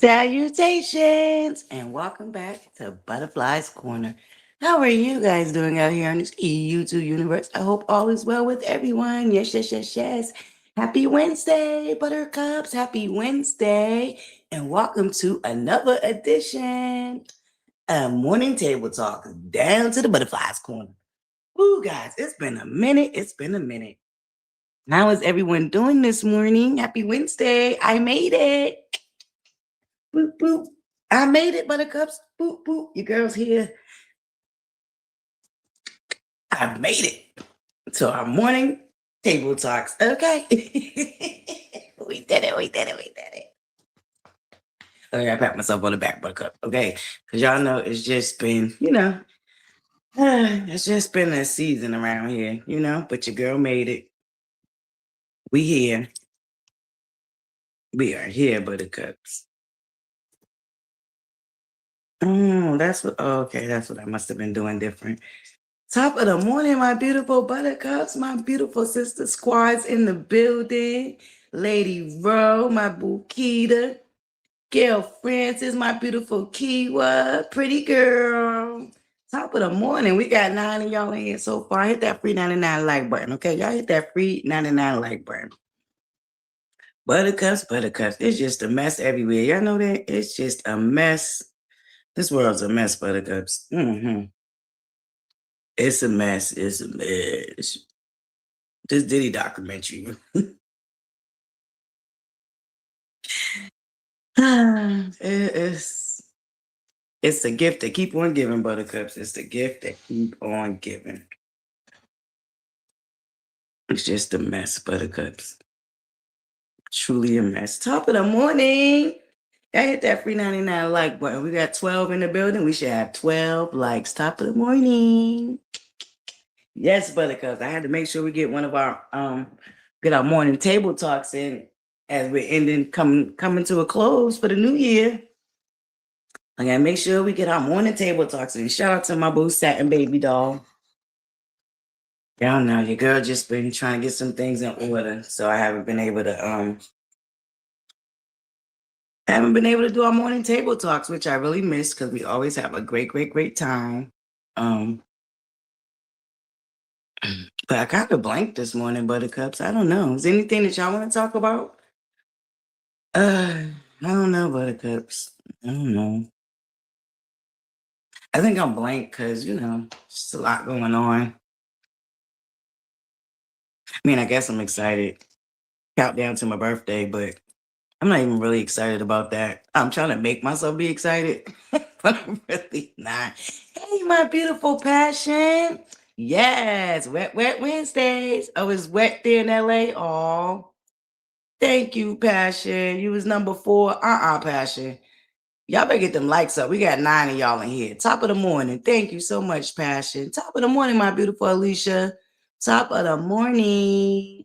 Salutations and welcome back to Butterfly's Corner. How are you guys doing out here in this YouTube universe? I hope all is well with everyone. Yes, yes, yes, yes. Happy Wednesday, Buttercups. Happy Wednesday. And welcome to another edition of Morning Table Talk down to the Butterfly's Corner. Woo, guys, it's been a minute. It's been a minute. How is everyone doing this morning? Happy Wednesday. I made it. Boop, boop. I made it, Buttercups. Boop, boop. Your girl's here. I made it to our morning table talks. Okay. We did it. We did it. We did it. Okay, I pat myself on the back, Buttercup. Okay. Because y'all know it's just been, it's just been a season around here, but your girl made it. We here. We are here, Buttercups. That's what, okay, that's what I must have been doing different. Top of the morning, my beautiful Buttercups, my beautiful sister squads in the building. Lady Ro, my boo Keita. Gail Francis, my beautiful Kiwa. Pretty girl. Top of the morning, we got 9 of y'all in here so far. Hit that free 99 like button, okay? Y'all hit that free 99 like button. Buttercups, Buttercups. It's just a mess everywhere. Y'all know that? It's just a mess. This world's a mess, Buttercups. It's a mess. It's a mess. This Diddy documentary. It's the gift that keep on giving, Buttercups. It's the gift that keep on giving. It's just a mess, Buttercups. Truly a mess. Top of the morning. I hit that free 99 like button. We got 12 in the building. We should have 12 likes. Top of the morning. Yes, Buttercups. I had to make sure we get one of our get our morning table talks in as we're ending coming to a close for the new year. I gotta make sure we get our morning table talks in. Shout out to my boo Satin Baby Doll. Y'all know your girl just been trying to get some things in order, so I haven't been able to do our morning table talks, which I really miss because we always have a great, great, great time. But I kind of blanked this morning, Buttercups. I don't know. Is there anything that y'all want to talk about? I don't know, Buttercups. I don't know. I think I'm blank because, just a lot going on. I mean, I guess I'm excited. Countdown to my birthday, but I'm not even really excited about that. I'm trying to make myself be excited, but I'm really not. Hey, my beautiful passion. Yes, wet, wet Wednesdays. Oh, it's wet there in LA. Oh, thank you, passion. You was number 4. Passion. Y'all better get them likes up. We got 9 of y'all in here. Top of the morning. Thank you so much, passion. Top of the morning, my beautiful Alicia. Top of the morning.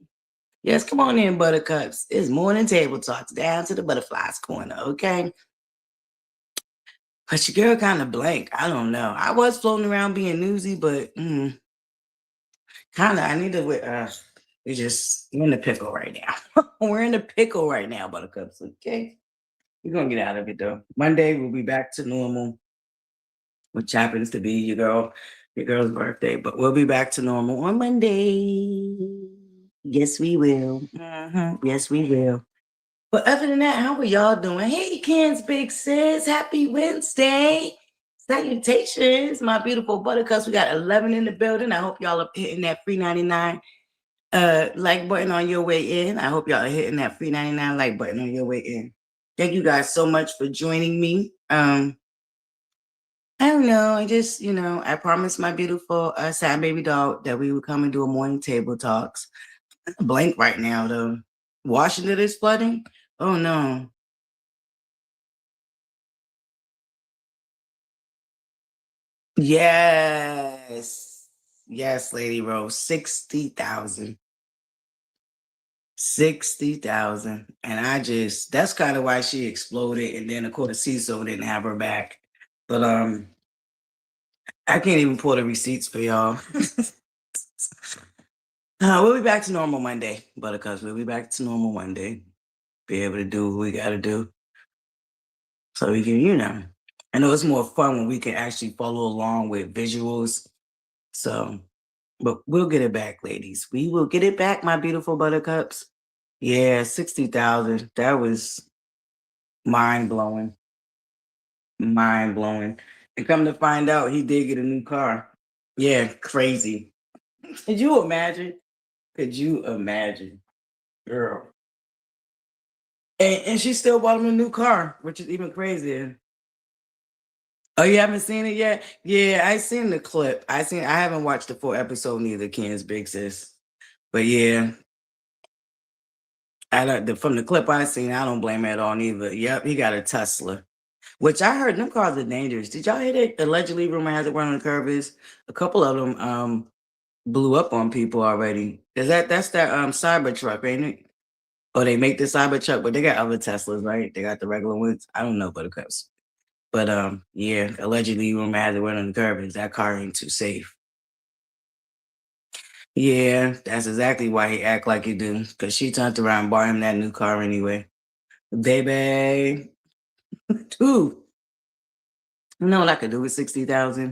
Yes, come on in, Buttercups. It's morning table talks down to the Butterfly's Corner, okay? But your girl kind of blank. I don't know. I was floating around being newsy, but kind of. I need to. We're in the pickle right now. We're in the pickle right now, Buttercups. Okay, we're gonna get out of it though. Monday we'll be back to normal, which happens to be your girl's birthday. But we'll be back to normal on Monday. Yes, we will. Yes, we will. But other than that, how are y'all doing? Hey, Ken's big sis. Happy Wednesday. Salutations, my beautiful Buttercups. We got 11 in the building. I hope y'all are hitting that free 99 like button on your way in. I hope y'all are hitting that free 99 like button on your way in. Thank you guys so much for joining me. I don't know. I just, I promised my beautiful Satin Baby Doll that we would come and do a morning table talks. I'm blank right now, though. Washington is flooding? Oh, no. Yes. Yes, Lady Rose. 60,000. 60,000. And that's kind of why she exploded. And then, of course, Cecil didn't have her back. But I can't even pull the receipts for y'all. We'll be back to normal Monday, Buttercups. We'll be back to normal Monday. Be able to do what we got to do. So we can, I know it's more fun when we can actually follow along with visuals. So, but we'll get it back, ladies. We will get it back, my beautiful buttercups. Yeah, 60,000. That was mind blowing. Mind blowing. And come to find out, he did get a new car. Yeah, crazy. Could you imagine? Could you imagine? Girl. And she still bought him a new car, which is even crazier. Oh, you haven't seen it yet? Yeah, I seen the clip. I haven't watched the full episode neither, Ken's big sis. But yeah, I don't from the clip I seen, I don't blame it at all neither. Yep, he got a Tesla. Which I heard them cars are dangerous. Did y'all hear that? Allegedly, rumor has it run on the curve is a couple of them blew up on people already. That's that cyber truck, ain't it? Oh, they make the cyber truck, but they got other Teslas, right? They got the regular ones. I don't know, buttercups. But yeah, allegedly rumor has it run on the curve is that car ain't too safe. Yeah, that's exactly why he act like he do. Cause she turned around and bought him that new car anyway. Baby, ooh, you know what I could do with 60,000?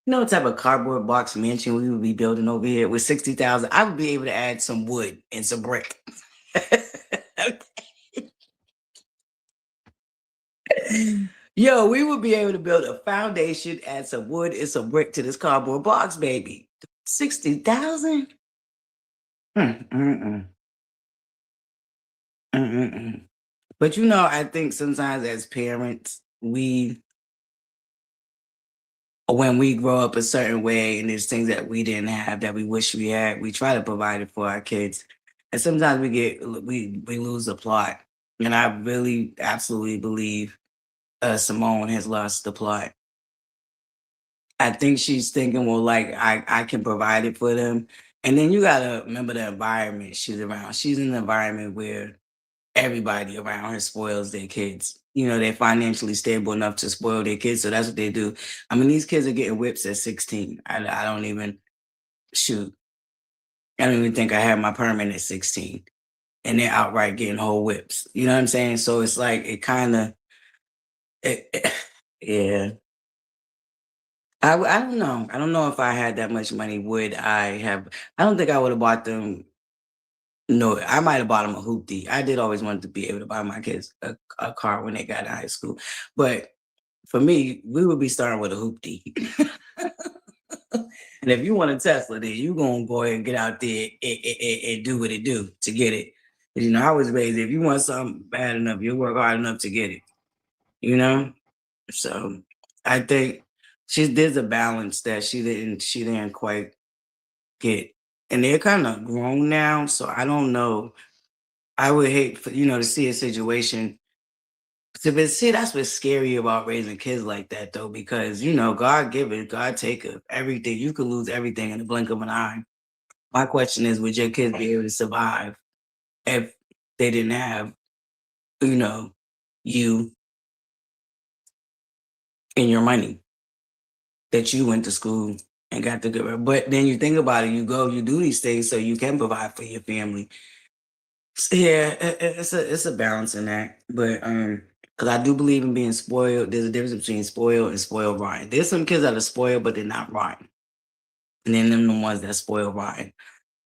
You know what type of cardboard box mansion we would be building over here with 60,000? I would be able to add some wood and some brick. Yo, we would be able to build a foundation, add some wood and some brick to this cardboard box, baby. 60,000? Mm, mm, mm, mm, mm, mm. But I think sometimes as parents, when we grow up a certain way and there's things that we didn't have that we wish we had, we try to provide it for our kids. And sometimes we lose the plot. And I really absolutely believe Simone has lost the plot. I think she's thinking, well, like I can provide it for them. And then you gotta remember the environment she's around. She's in an environment where everybody around her spoils their kids. They're financially stable enough to spoil their kids. So that's what they do. I mean, these kids are getting whips at 16. I don't even shoot. I don't even think I had my permit at 16. And they're outright getting whole whips. You know what I'm saying? So it's like it kind of, yeah. I don't know. I don't know if I had that much money. Would I have? I don't think I would have bought them. No, I might have bought them a hoopty. I did always want to be able to buy my kids a car when they got to high school. But for me, we would be starting with a hoopty. And if you want a Tesla, then you gonna go ahead and get out there and do what it do to get it. 'Cause, I was raised, if you want something bad enough, you work hard enough to get it. You know? So I think there's a balance that she didn't quite get. And they're kind of grown now. So I don't know. I would hate for to see a situation. But see, that's what's scary about raising kids like that, though, because God give it, God take it, everything. You could lose everything in the blink of an eye. My question is, would your kids be able to survive if they didn't have, you know, you and your money that you went to school and got to go? But then you think about it, you go, you do these things so you can provide for your family. Yeah, it's a balancing act, but because I do believe in being spoiled. There's a difference between spoiled and spoiled rotten. There's some kids that are spoiled, but they're not rotten, and then them the ones that spoil rotten.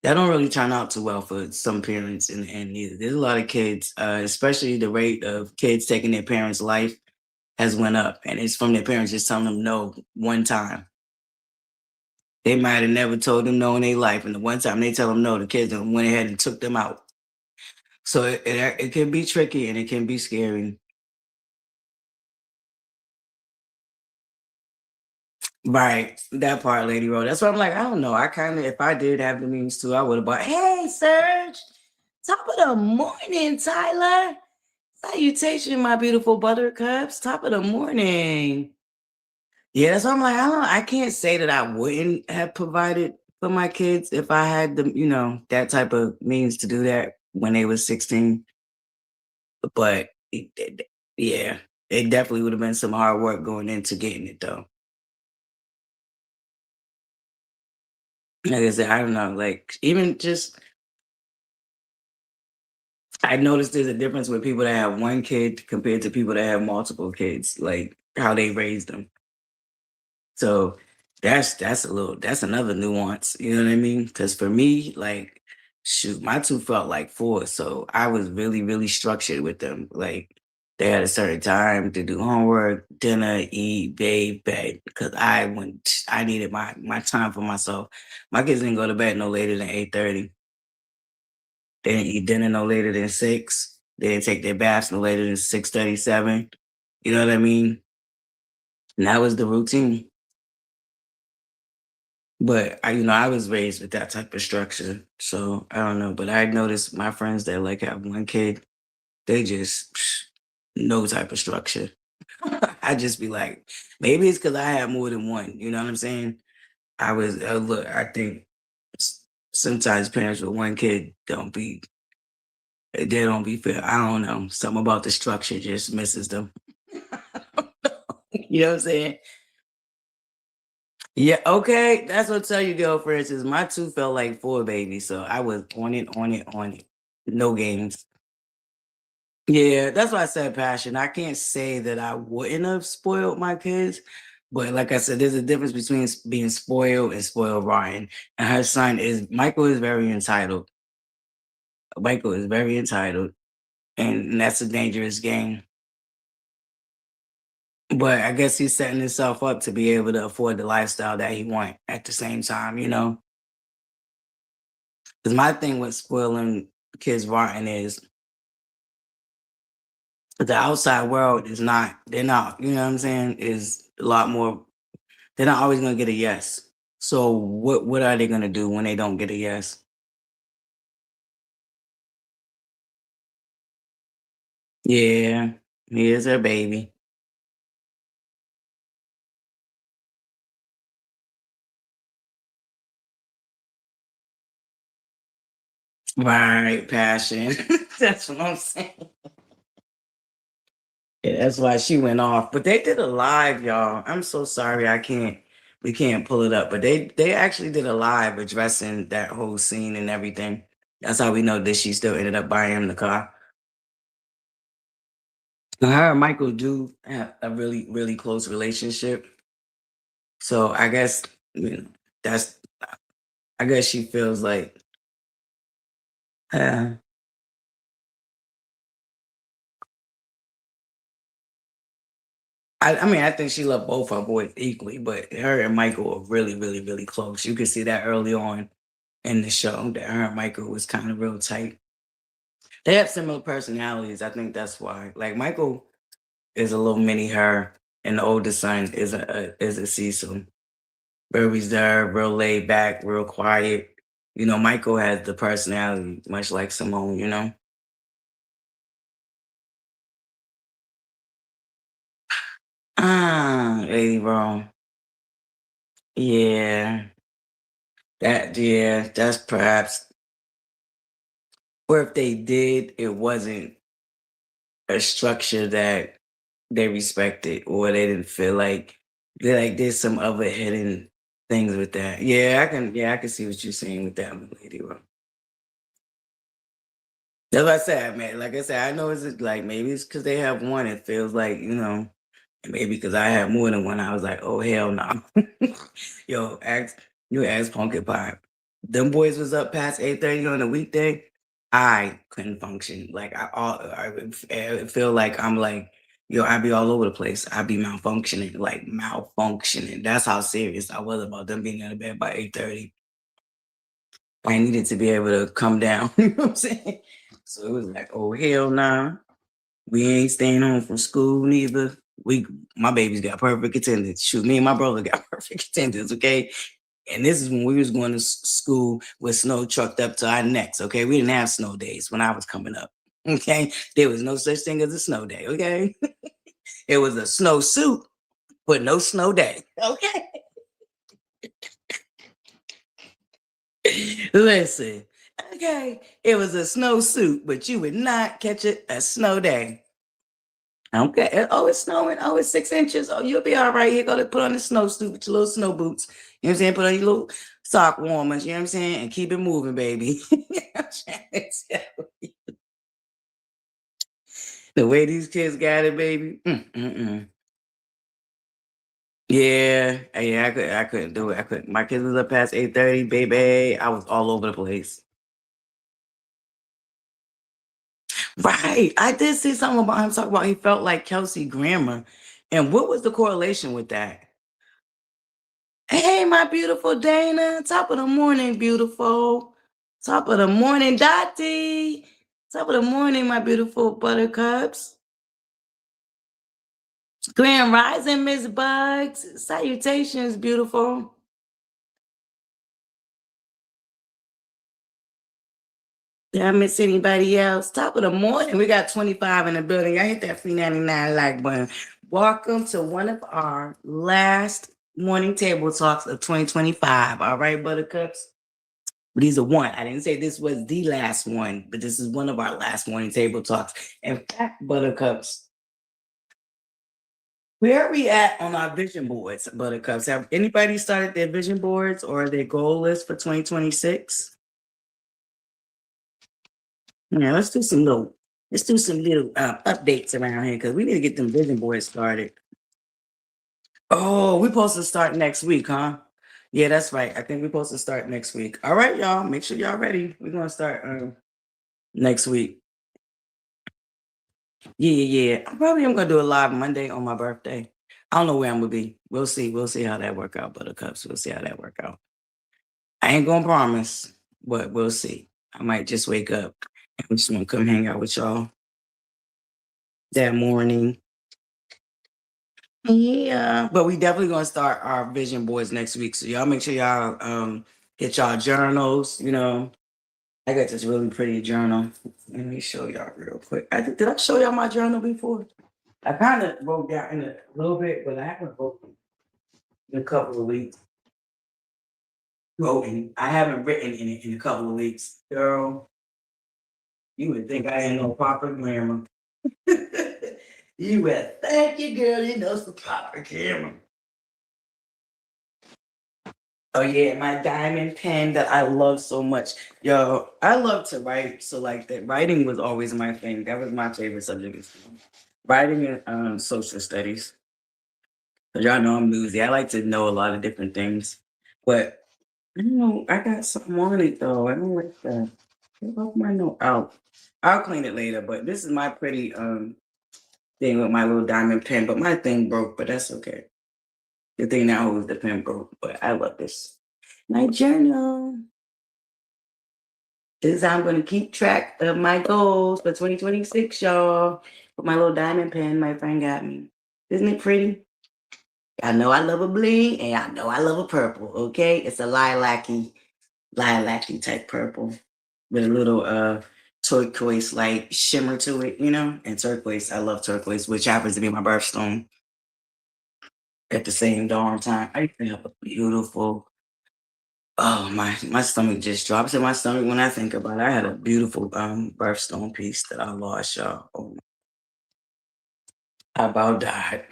That don't really turn out too well for some parents, and neither. There's a lot of kids, especially the rate of kids taking their parents' life has went up, and it's from their parents just telling them no one time. They might have never told them no in their life, and the one time they tell them no, the kids done went ahead and took them out. So it can be tricky and it can be scary. Right, that part, Lady Road. That's why I'm like, I don't know. I kind of, if I did have the means to, I would have bought. Hey, Serge, top of the morning, Tyler. Salutation, my beautiful buttercups. Top of the morning. Yeah, that's why I'm like, I can't say that I wouldn't have provided for my kids if I had the, that type of means to do that when they was 16. But yeah, it definitely would have been some hard work going into getting it though. Like I said, I don't know, like even just I noticed there's a difference with people that have one kid compared to people that have multiple kids, like how they raised them. So that's another nuance, you know what I mean? Because for me, like, shoot, my two felt like four, so I was really, really structured with them. Like, they had a certain time to do homework, dinner, eat, bathe, bed. Because I needed my time for myself. My kids didn't go to bed no later than 8:30. They didn't eat dinner no later than 6. They didn't take their baths no later than 6:37. You know what I mean? And that was the routine. But I was raised with that type of structure. So I don't know. But I noticed my friends that like have one kid, they just no type of structure. I just be like, maybe it's because I have more than one. You know what I'm saying? Look, I think sometimes parents with one kid they don't be fair. I don't know. Something about the structure just misses them. You know what I'm saying? Yeah, okay. That's what I tell you, girlfriends, is my two felt like four babies. So I was on it, on it, on it. No games. Yeah, that's why I said passion. I can't say that I wouldn't have spoiled my kids, but like I said, there's a difference between being spoiled and spoiled rotten. And her son is Michael is very entitled. Michael is very entitled, and that's a dangerous game. But I guess he's setting himself up to be able to afford the lifestyle that he want at the same time, you know? Because my thing with spoiling kids rotten is the outside world is not, they're not, you know what I'm saying, is a lot more, they're not always gonna get a yes. So what are they gonna do when they don't get a yes? Yeah, he is their baby. Right, passion. That's what I'm saying. Yeah, that's why she went off. But they did a live, y'all. I'm so sorry we can't pull it up. But they actually did a live addressing that whole scene and everything. That's how we know that she still ended up buying him the car. Now, her and Michael do have a really, really close relationship. So I guess that's I guess she feels like uh, I mean I think she loved both her boys equally, but her and Michael are really, really, really close. You could see that early on in the show that her and Michael was kind of real tight. They have similar personalities. I think that's why. Like Michael is a little mini her, and the oldest son is a Cecil. Very reserved, real laid back, real quiet. Michael has the personality, much like Simone. Lady Rome. Yeah, that's perhaps. Or if they did, it wasn't a structure that they respected, or they didn't feel like there's some other hidden things with that. Yeah, I can see what you're saying with that one, Lady Rome. That's what I said, man. Like I said, I know it's like maybe it's because they have one. It feels like and maybe because I have more than one. I was like, oh hell no. Yo, ask Pumpkin Pie. Them boys was up past 8:30 on a weekday. I couldn't function. Like I feel like I'm like, I'd be all over the place. I'd be malfunctioning, like malfunctioning. That's how serious I was about them being in bed by 8:30. I needed to be able to come down. You know what I'm saying? So it was like, oh hell nah. We ain't staying home from school neither. My baby's got perfect attendance. Shoot, me and my brother got perfect attendance, okay? And this is when we was going to school with snow trucked up to our necks, okay? We didn't have snow days when I was coming up. Okay. There was no such thing as a snow day, okay? It was a snow suit, but no snow day. Okay. Listen, okay. It was a snow suit, but you would not catch it a snow day. Okay. Oh, it's snowing. Oh, it's 6 inches. Oh, you'll be all right. You go to put on the snow suit with your little snow boots. You know what I'm saying? Put on your little sock warmers. You know what I'm saying? And keep it moving, baby. I'm trying to tell you. The way these kids got it, baby. Yeah, yeah, I couldn't do it. I couldn't. My kids was up past 8:30, baby. I was all over the place. Right. I did see something about him talking about he felt like Kelsey Grammer. And what was the correlation with that? Hey, my beautiful Dana. Top of the morning, beautiful. Top of the morning, Dottie. Top of the morning, my beautiful buttercups. Grand Rising, Miss Bugs. Salutations, beautiful. Did I miss anybody else? Top of the morning. We got 25 in the building. I hit that free 99 like button. Welcome to one of our last morning table talks of 2025. All right, buttercups. These are one. I didn't say this was the last one, but this is one of our last morning table talks. In fact, buttercups, where are we at on our vision boards, buttercups? Have anybody started their vision boards or their goal list for 2026? Yeah, let's do some little updates around here because we need to get them vision boards started. Oh, we're supposed to start next week, huh? Yeah, that's right. I think we're supposed to start next week. All right, y'all. Make sure y'all ready. We're gonna start next week. Yeah, yeah, yeah. I'm gonna do a live Monday on my birthday. I don't know where I'm gonna be. We'll see. We'll see how that work out, buttercups. We'll see how that work out. I ain't gonna promise, but we'll see. I might just wake up and we just wanna come hang out with y'all that morning. Yeah, but we definitely gonna start our vision boards next week. So y'all make sure y'all get y'all journals. I got this really pretty journal. Let me show y'all real quick. Did I show y'all my journal before? I kind of wrote down in a little bit, but I haven't wrote in a couple of weeks. I haven't written in it in a couple of weeks. Girl, you would think I ain't no proper grammar. You would thank you, girl. You know some proper grammar. Oh yeah, my diamond pen that I love so much. Yo, I love to write. So like that writing was always my thing. That was my favorite subject in school. Writing and social studies. 'Cause y'all know I'm newsy. I like to know a lot of different things. But I don't know, I got something on it though. I don't like that. I love my note out. I'll clean it later, but this is my pretty thing with my little diamond pen. But my thing broke, but that's okay. The thing that holds the pen broke, but I love this. My journal. This is how I'm going to keep track of my goals for 2026, y'all. With my little diamond pen my friend got me. Isn't it pretty? I know I love a bling and I know I love a purple, okay? It's a lilac-y type purple with a little turquoise like shimmer to it, And turquoise, I love turquoise, which happens to be my birthstone at the same darn time. I used to have a beautiful. Oh, my stomach just drops in my stomach when I think about it. I had a beautiful birthstone piece that I lost, y'all. Oh, I about died.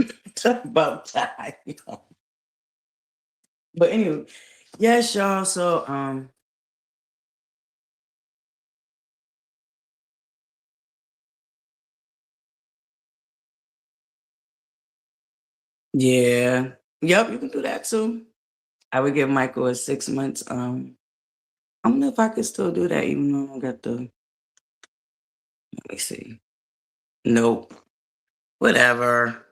I about died. But anyway, yes, y'all. So yeah. Yep, you can do that too. I would give Michael a 6 months. I don't know if I could still do that even though I don't got the let me see. Nope. Whatever.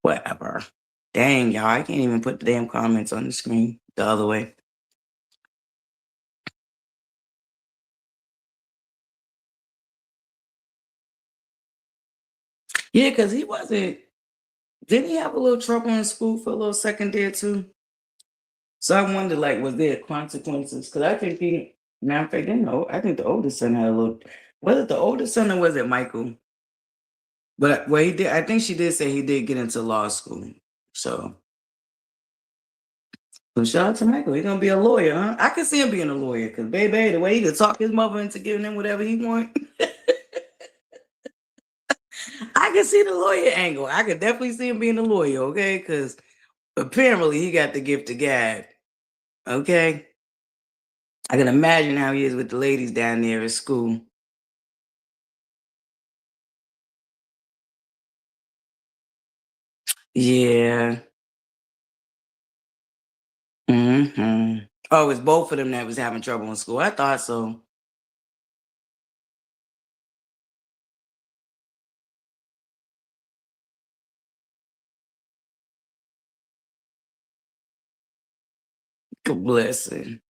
Whatever. Dang, y'all. I can't even put the damn comments on the screen the other way. Yeah, because he wasn't. Didn't he have a little trouble in school for a little second there too? So I wonder, like, was there consequences? Because I think matter of fact, didn't know. I think the oldest son had a little. Was it the oldest son or was it Michael? But well, he did. I think she did say he did get into law school. So, so shout out to Michael. He's gonna be a lawyer, huh? I can see him being a lawyer because, baby, the way he could talk his mother into giving him whatever he want. I can see the lawyer angle. I could definitely see him being a lawyer, okay? Because apparently he got the gift of gab, okay? I can imagine how he is with the ladies down there at school. Yeah. Mhm. Oh, it's both of them that was having trouble in school. I thought so. Good blessing.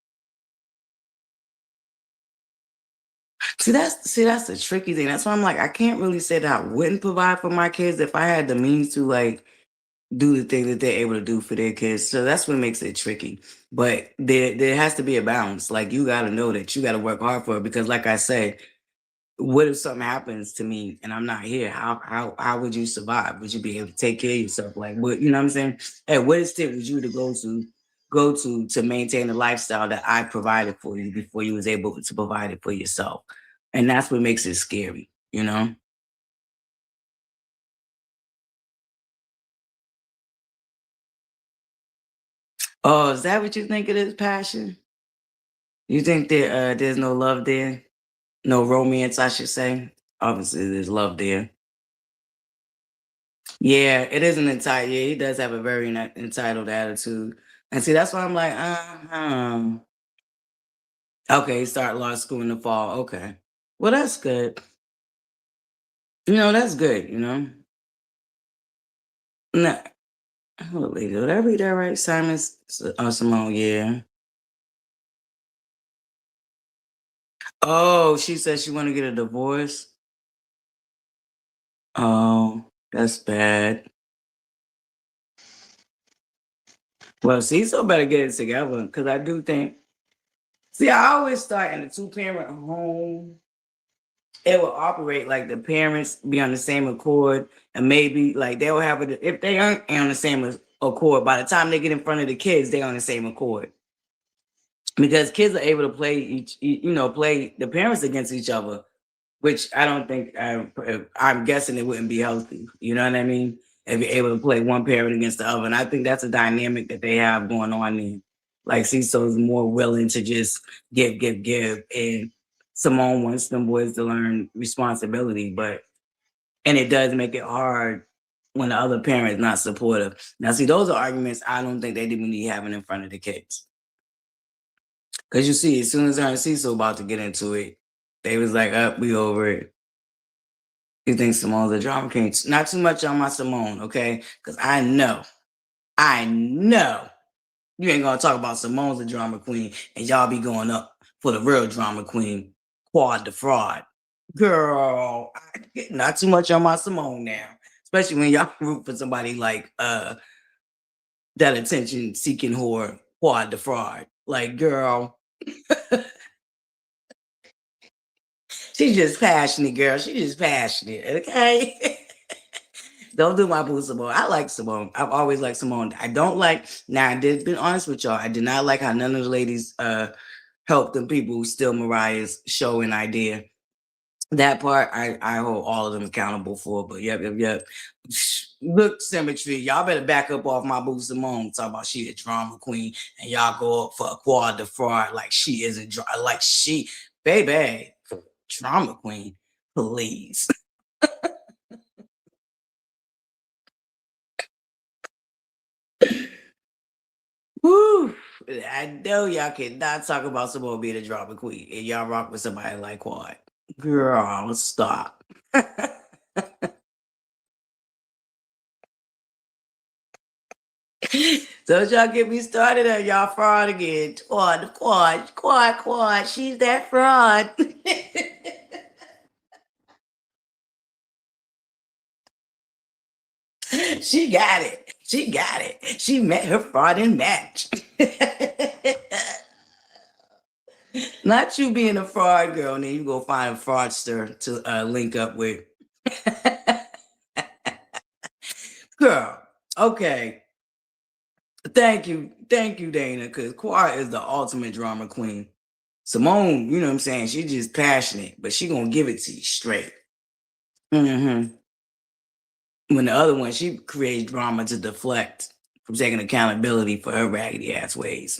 See, that's the tricky thing. That's why I'm like, I can't really say that I wouldn't provide for my kids if I had the means to like do the thing that they're able to do for their kids. So that's what makes it tricky. But there has to be a balance. Like you gotta know that you gotta work hard for it because like I said, what if something happens to me and I'm not here? How would you survive? Would you be able to take care of yourself? Like what you know what I'm saying? Hey, what extent would you to go to maintain the lifestyle that I provided for you before you was able to provide it for yourself? And that's what makes it scary, you know? Oh, is that what you think it is, passion? You think that there's no love there? No romance, I should say. Obviously, there's love there. Yeah, it is an entitled. Yeah, he does have a very entitled attitude, and see, that's why I'm like, okay, he start law school in the fall. Okay, well, that's good. That's good. No, hold on, did I read that right? Simone. Yeah. Oh, she said she want to get a divorce. Oh, that's bad. Well, Cecil better get it together because I do think. See, I always start in a two-parent home. It will operate like the parents be on the same accord, and maybe like they'll have it if they aren't on the same accord. By the time they get in front of the kids, they're on the same accord because kids are able to play play the parents against each other, which I don't think I'm guessing it wouldn't be healthy. You know what I mean? If you're able to play one parent against the other, and I think that's a dynamic that they have going on there. Like Cecil's more willing to just give, and Simone wants them boys to learn responsibility, and it does make it hard when the other parent is not supportive. Now, see, those are arguments I don't think they even need having in front of the kids. Because you see, as soon as her and Cecil about to get into it, they was like, up, we over it. You think Simone's a drama king? Not too much on my Simone, okay? Because I know you ain't gonna talk about Simone's a drama queen and y'all be going up for the real drama queen, Quad the Fraud. Girl, not too much on my Simone now. Especially when y'all root for somebody like that attention seeking whore, Quad the Fraud. Like, girl, she's just passionate, girl. She's just passionate, okay? Don't do my boo Simone. I like Simone. I've always liked Simone. I don't like now. I did be honest with y'all. I did not like how none of the ladies helped the people who steal Mariah's show and idea. That part I hold all of them accountable for. But yep. Look, symmetry. Y'all better back up off my boo Simone. Talk about she a drama queen, and y'all go up for a quad the fraud like she isn't like she baby drama queen. Please. Woo! I know y'all cannot talk about Simone being a drama queen, and y'all rock with somebody like Quad. Girl, stop. Don't y'all get me started on y'all fraud again. Quad. She's that fraud. She got it. She got it. She met her fraud in match. Not you being a fraud girl, and then you go find a fraudster to link up with. Girl, okay. Thank you, Dana, because Quad is the ultimate drama queen. Simone, you know what I'm saying? She's just passionate, but she gonna give it to you straight. hmm When the other one, she creates drama to deflect from taking accountability for her raggedy ass ways.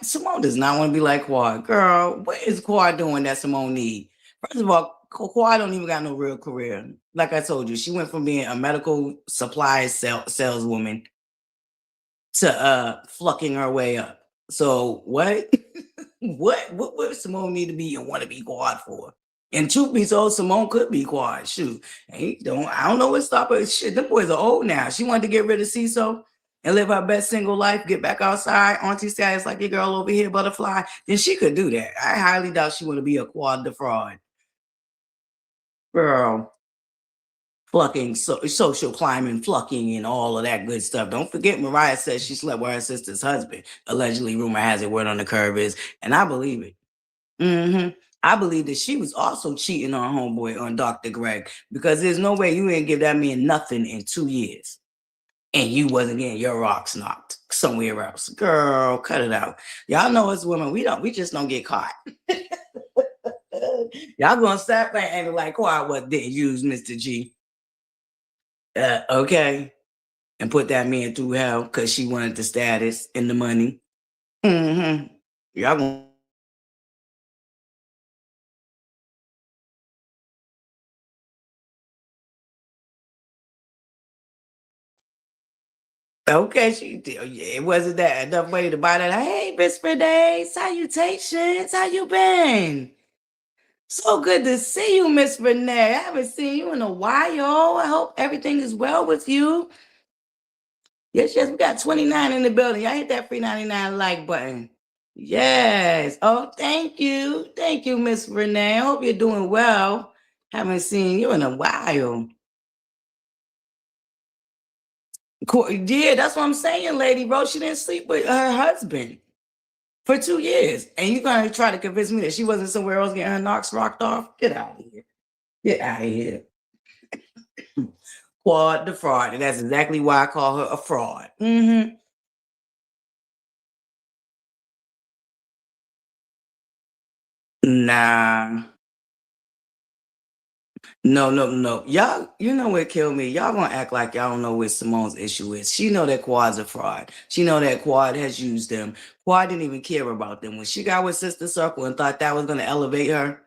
Simone does not want to be like Quad. Girl, what is Quad doing that Simone need? First of all, Kawhi don't even got no real career. Like I told you, she went from being a medical supply saleswoman to flucking her way up. So what? What would Simone need to be and want to be quad for? And truth be told, Simone could be quad. Shoot, I don't know what stop her. Shit, them boys are old now. She wanted to get rid of CISO and live her best single life, get back outside, auntie status like your girl over here, ButterFlii. Then she could do that. I highly doubt she want to be a quad defraud. Girl, flucking, social climbing, flucking, and all of that good stuff. Don't forget, Mariah says she slept with her sister's husband. Allegedly, rumor has it, word on the curve is, and I believe it. I believe that she was also cheating on homeboy, on Dr. Greg, because there's no way you ain't give that man nothing in 2 years. And you wasn't getting your rocks knocked somewhere else. Girl, cut it out. Y'all know as women, we just don't get caught. Y'all gonna stop playing acting like Kawhi what didn't use Mr. G. Okay. And put that man through hell because she wanted the status and the money. Y'all gonna okay, it wasn't that enough money to buy that. Hey, Miss Renee, salutations. How you been? So good to see you, Miss Renee. I haven't seen you in a while. I hope everything is well with you. Yes, we got 29 in the building. Y'all hit that free 99 like button. Yes. Oh, thank you. Thank you, Miss Renee. I hope you're doing well. Haven't seen you in a while. Cool. Yeah, that's what I'm saying, Lady Rose. She didn't sleep with her husband for 2 years. And you're going to try to convince me that she wasn't somewhere else getting her knocks rocked off? Get out of here. Get out of here. Quad the fraud. And that's exactly why I call her a fraud. Nah. No. Y'all, you know what killed me? Y'all gonna act like y'all don't know what Simone's issue is. She know that Quad's a fraud. She know that Quad has used them. Quad didn't even care about them. When she got with Sister Circle and thought that was gonna elevate her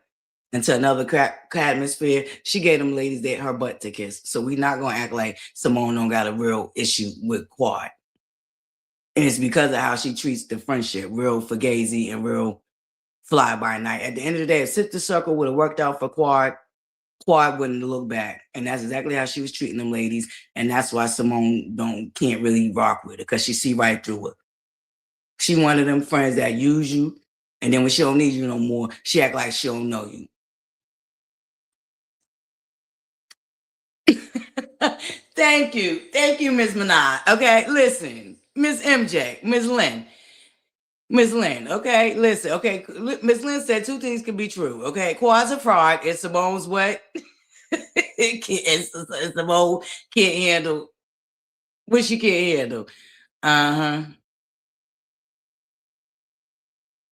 into another atmosphere, she gave them ladies that her butt to kiss. So we not gonna act like Simone don't got a real issue with Quad. And it's because of how she treats the friendship, real fugazi and real fly by night. At the end of the day, if Sister Circle would have worked out for Quad wouldn't look back. And that's exactly how she was treating them ladies. And that's why Simone can't really rock with her, because she see right through her. She one of them friends that use you, and then when she don't need you no more, she act like she don't know you. Thank you, Ms. Minaj. Okay, listen, Ms. MJ, Ms. Lynn, okay, listen, okay, Ms. Lynn said 2 things can be true, okay? Quad's a fraud, and Simone's what? Simone can't handle what she can't handle.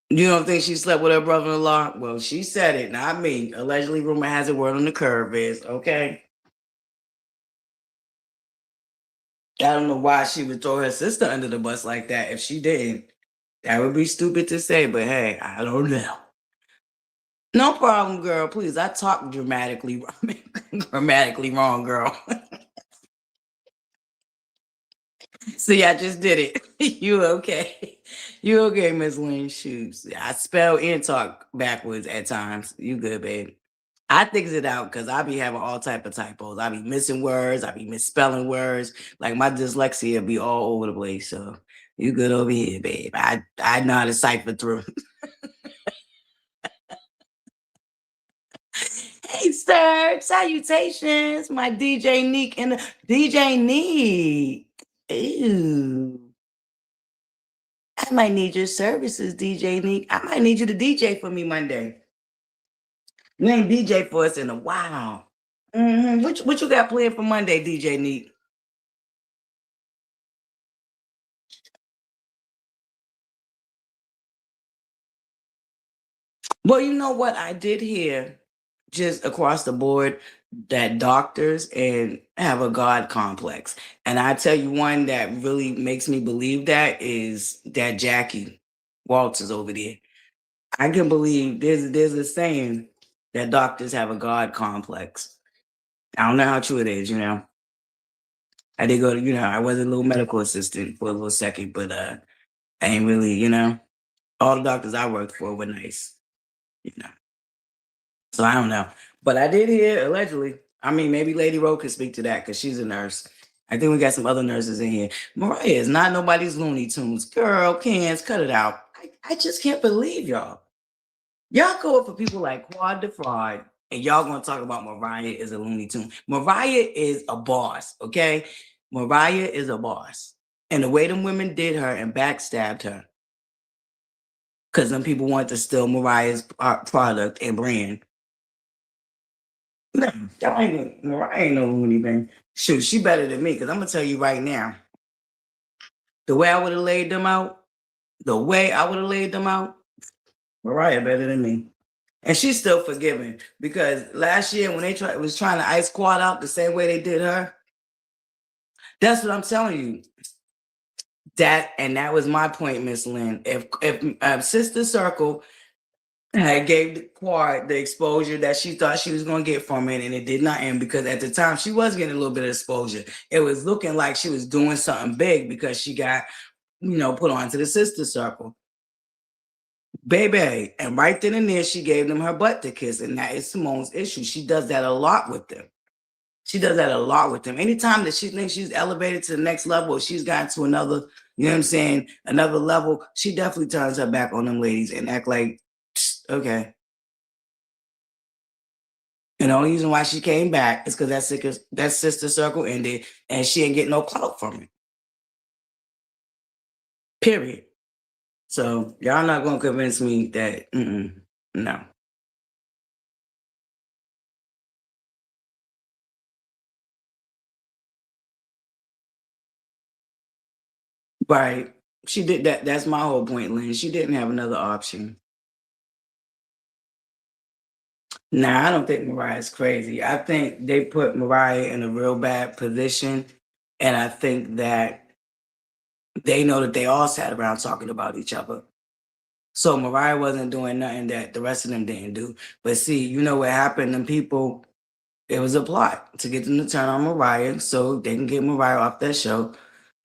You don't think she slept with her brother-in-law? Well, she said it, not me. Allegedly, rumor has it, word on the curve is, okay? I don't know why she would throw her sister under the bus like that. If she didn't, that would be stupid to say, but hey, I don't know. No problem, girl. Please, I talk dramatically, grammatically wrong, girl. See, I just did it. You okay? You okay, Miss Lynn? Shoes. I spell and talk backwards at times. You good, babe? I figures it out because I be having all type of typos. I be missing words. I be misspelling words. Like my dyslexia be all over the place. So you good over here, babe. I know how to cipher through. Hey, sir. Salutations. My DJ Neek and DJ Neek. Ooh. I might need your services, DJ Neek. I might need you to DJ for me Monday. You ain't DJ for us in a while. What you got planned for Monday, DJ Neek? Well, you know what I did hear just across the board, that doctors and have a God complex. And I tell you one that really makes me believe that is that Jackie Walters over there. I can believe there's a saying that doctors have a God complex. I don't know how true it is, you know. I did go to, I was a little medical assistant for a little second, but I ain't really, all the doctors I worked for were nice, you know. So I don't know. But I did hear allegedly. I mean, maybe Lady Rowe could speak to that because she's a nurse. I think we got some other nurses in here. Mariah is not nobody's Looney Tunes. Girl, Cans, cut it out. I just can't believe y'all. Y'all go for people like Quad the Fraud, and y'all gonna talk about Mariah is a Looney Tune. Mariah is a boss, okay? Mariah is a boss. And the way them women did her and backstabbed her, because them people wanted to steal Mariah's product and brand. No, Mariah ain't no Looney Bin. Shoot, she better than me, because I'm gonna tell you right now, the way I would have laid them out, Mariah better than me. And she's still forgiven because last year when they was trying to ice Quad out the same way they did her, that's what I'm telling you. That was my point, Miss Lynn. If Sister Circle had gave the Quad the exposure that she thought she was going to get from it, and it did not end, because at the time she was getting a little bit of exposure. It was looking like she was doing something big because she got, put onto the Sister Circle. Baby, and right then and there, she gave them her butt to kiss, and that is Simone's issue. She does that a lot with them. Anytime that she thinks she's elevated to the next level, she's gotten to another, another level, she definitely turns her back on them ladies and act like, okay. And the only reason why she came back is because that Sister Circle ended, and she ain't getting no clout from it. Period. So y'all not gonna convince me that no. Right. She did that. That's my whole point, Lynn. She didn't have another option. Nah, I don't think Mariah's crazy. I think they put Mariah in a real bad position. And I think that they know that they all sat around talking about each other. So Mariah wasn't doing nothing that the rest of them didn't do. But see, you know what happened? Them people, it was a plot to get them to turn on Mariah so they can get Mariah off that show.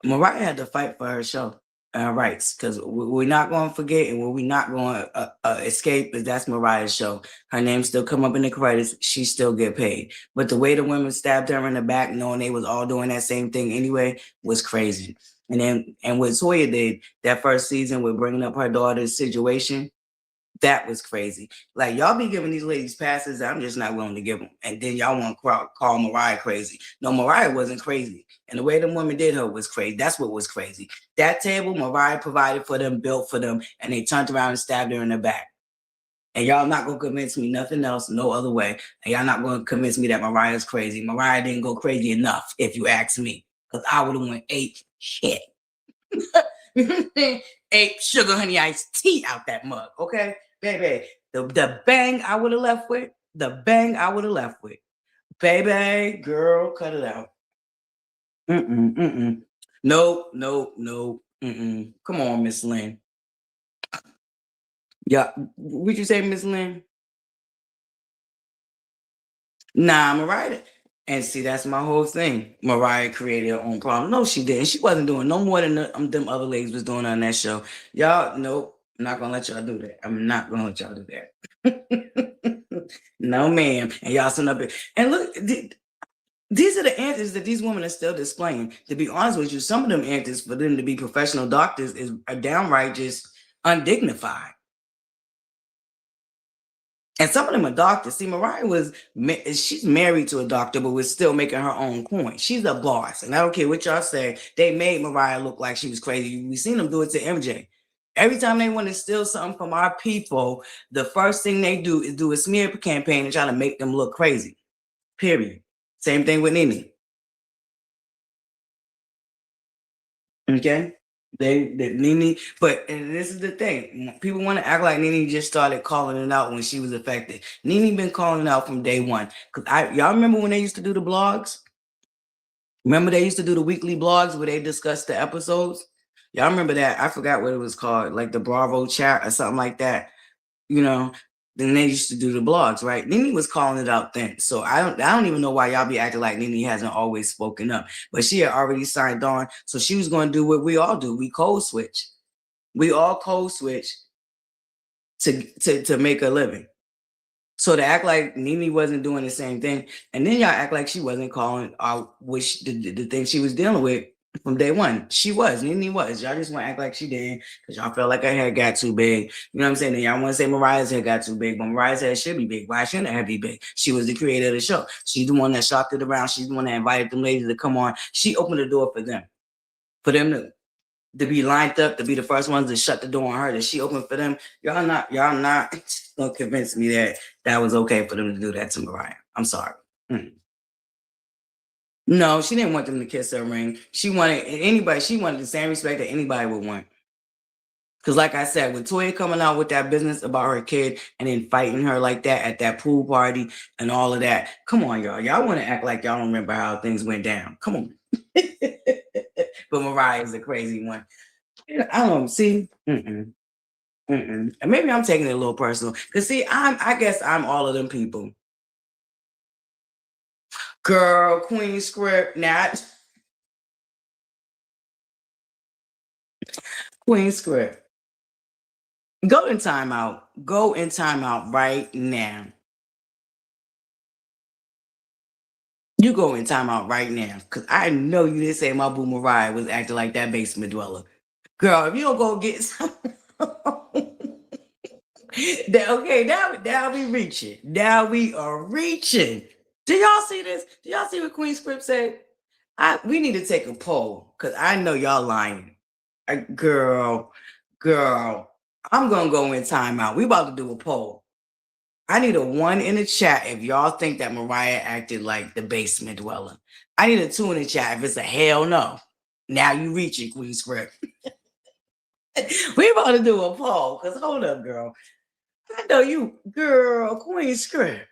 Mariah had to fight for her show rights, because we're not going to forget, and what we're not going to escape is that's Mariah's show. Her name still come up in the credits. She still get paid. But the way the women stabbed her in the back, knowing they was all doing that same thing anyway, was crazy. And what Toya did that first season with bringing up her daughter's situation, that was crazy. Like, y'all be giving these ladies passes I'm just not willing to give them. And then y'all want to call Mariah crazy. No, Mariah wasn't crazy. And the way the woman did her was crazy. That's what was crazy. That table, Mariah provided for them, built for them, and they turned around and stabbed her in the back. And y'all not going to convince me nothing else, no other way. And y'all not going to convince me that Mariah's crazy. Mariah didn't go crazy enough, if you ask me. Because I would have went ate shit. Ate sugar honey iced tea out that mug, okay? Baby, the bang I would have left with, baby, girl, cut it out. Nope. Come on, Miss Lynn. Yeah, would you say, Miss Lynn? Nah, Mariah. And see, that's my whole thing. Mariah created her own problem. No, she didn't. She wasn't doing no more than them other ladies was doing on that show. Y'all, nope. I'm not gonna let y'all do that. I'm not gonna let y'all do that. No, ma'am. And y'all sitting up here. And look, these are the antics that these women are still displaying. To be honest with you, some of them antics for them to be professional doctors is downright just undignified. And some of them are doctors. See, Mariah she's married to a doctor, but was still making her own coin. She's a boss. And I don't care what y'all say. They made Mariah look like she was crazy. We seen them do it to MJ. Every time they want to steal something from our people, the first thing they do is do a smear campaign and try to make them look crazy. Period. Same thing with Nene. Okay? They Nene, and this is the thing. People want to act like Nene just started calling it out when she was affected. Nene been calling it out from day one. Y'all remember when they used to do the blogs? Remember they used to do the weekly blogs where they discussed the episodes? Y'all remember that? I forgot what it was called, like the Bravo chat or something like that. You know, And they used to do the blogs, right? Nene was calling it out then. So I don't even know why y'all be acting like Nene hasn't always spoken up. But she had already signed on. So she was going to do what we all do. We code switch. We all code switch to make a living. So to act like Nene wasn't doing the same thing, and then y'all act like she wasn't calling out which the thing she was dealing with from day one. She was. Nene was. Y'all just want to act like she didn't because y'all felt like her head got too big. You know what I'm saying? And y'all want to say Mariah's head got too big, but Mariah's head should be big. Why shouldn't it have be big? She was the creator of the show. She's the one that shopped it around. She's the one that invited them ladies to come on. She opened the door for them to be lined up, to be the first ones to shut the door on her, that she opened for them. Y'all not gonna convince me that was okay for them to do that to Mariah. I'm sorry. No, she didn't want them to kiss her ring. She wanted the same respect that anybody would want. Because like I said, with Toya coming out with that business about her kid and then fighting her like that at that pool party and all of that, come on, y'all. Y'all want to act like y'all don't remember how things went down. Come on. But Mariah is a crazy one. I don't see. And maybe I'm taking it a little personal. Cause see, I guess I'm all of them people. Girl, Queen Script, not Queen Script. Go in timeout. Go in timeout right now. You go in timeout right now. Cause I know you didn't say my boo Mariah was acting like that basement dweller. Girl, if you don't go get some now we reaching. Now we are reaching. Do y'all see this? Do y'all see what Queen Script said? We need to take a poll because I know y'all lying. Girl, I'm gonna go in timeout. We about to do a poll. I need a 1 in the chat if y'all think that Mariah acted like the basement dweller. I need a 2 in the chat if it's a hell no. Now you reaching, Queen Script. We about to do a poll because hold up, girl. I know you, girl, Queen Script.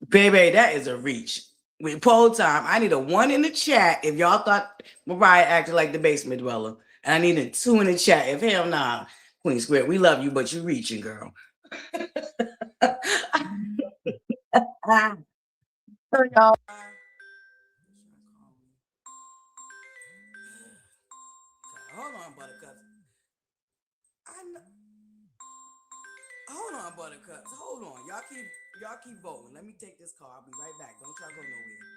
Baby, that is a reach. With poll time, I need a 1 in the chat if y'all thought Mariah acted like the basement dweller. And I need a 2 in the chat if hell nah. Queen Square, we love you, but you reaching, girl. So y'all. Hold on, Buttercups. Hold on, Buttercups. Hold on. Y'all keep voting. Let me take this call. I'll be right back. Don't try to go nowhere.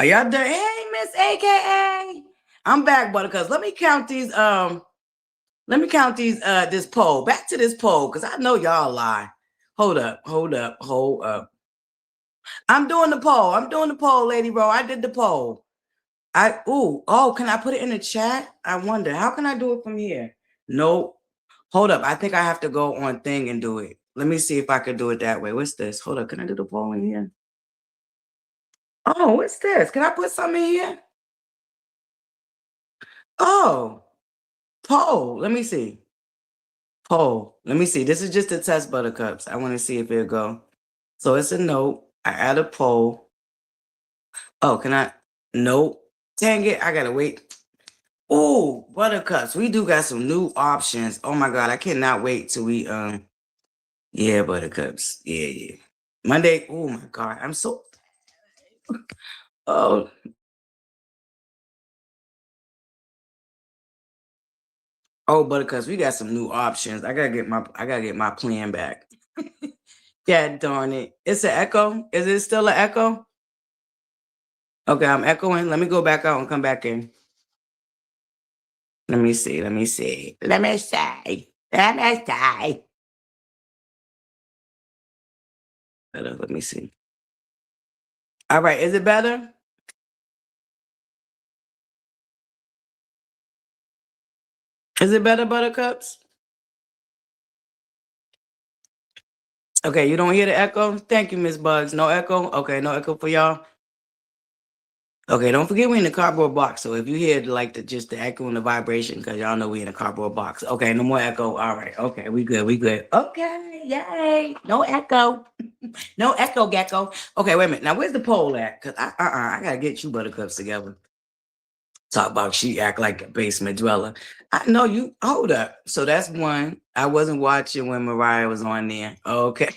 Are y'all done? Hey, Miss AKA. I'm back, Buttercups. Let me count these. Let me count these. This poll. Back to this poll, because I know y'all lie. Hold up. Hold up. Hold up. I'm doing the poll. I'm doing the poll, Lady Ro. I did the poll. Can I put it in the chat? I wonder. How can I do it from here? Nope. Hold up. I think I have to go on thing and do it. Let me see if I could do it that way. What's this? Hold up. Can I do the poll in here? Oh, what's this? Can I put something in here? Oh, poll. Let me see. Poll. Let me see. This is just a test, Buttercups. I want to see if it'll go. So it's a note. I add a poll. Oh, can I? Nope. Dang it. I gotta wait. Oh, Buttercups. We do got some new options. Oh my God. I cannot wait till we yeah, Buttercups. Yeah. Monday. Oh my God. I'm so oh Buttercups, we got some new options. I gotta get my plan back. Yeah, darn it. It's an echo. Is it still an echo? Okay, I'm echoing. Let me go back out and come back in. Let me see. Let me see. Let me see. Let me see. Let me see. All right, is it better? Is it better, Buttercups? Okay, you don't hear the echo? Thank you, Miss Bugs. No echo? Okay, no echo for y'all. Okay, don't forget we in the cardboard box. So if you hear like just the echo and the vibration, because y'all know we in a cardboard box. Okay, no more echo. All right. Okay, we good. We good. Okay, yay. No echo. No echo gecko. Okay, wait a minute. Now where's the poll at? Because I gotta get you Buttercups together. Talk about she act like a basement dweller. I know you. Hold up. So that's one. I wasn't watching when Mariah was on there. Okay.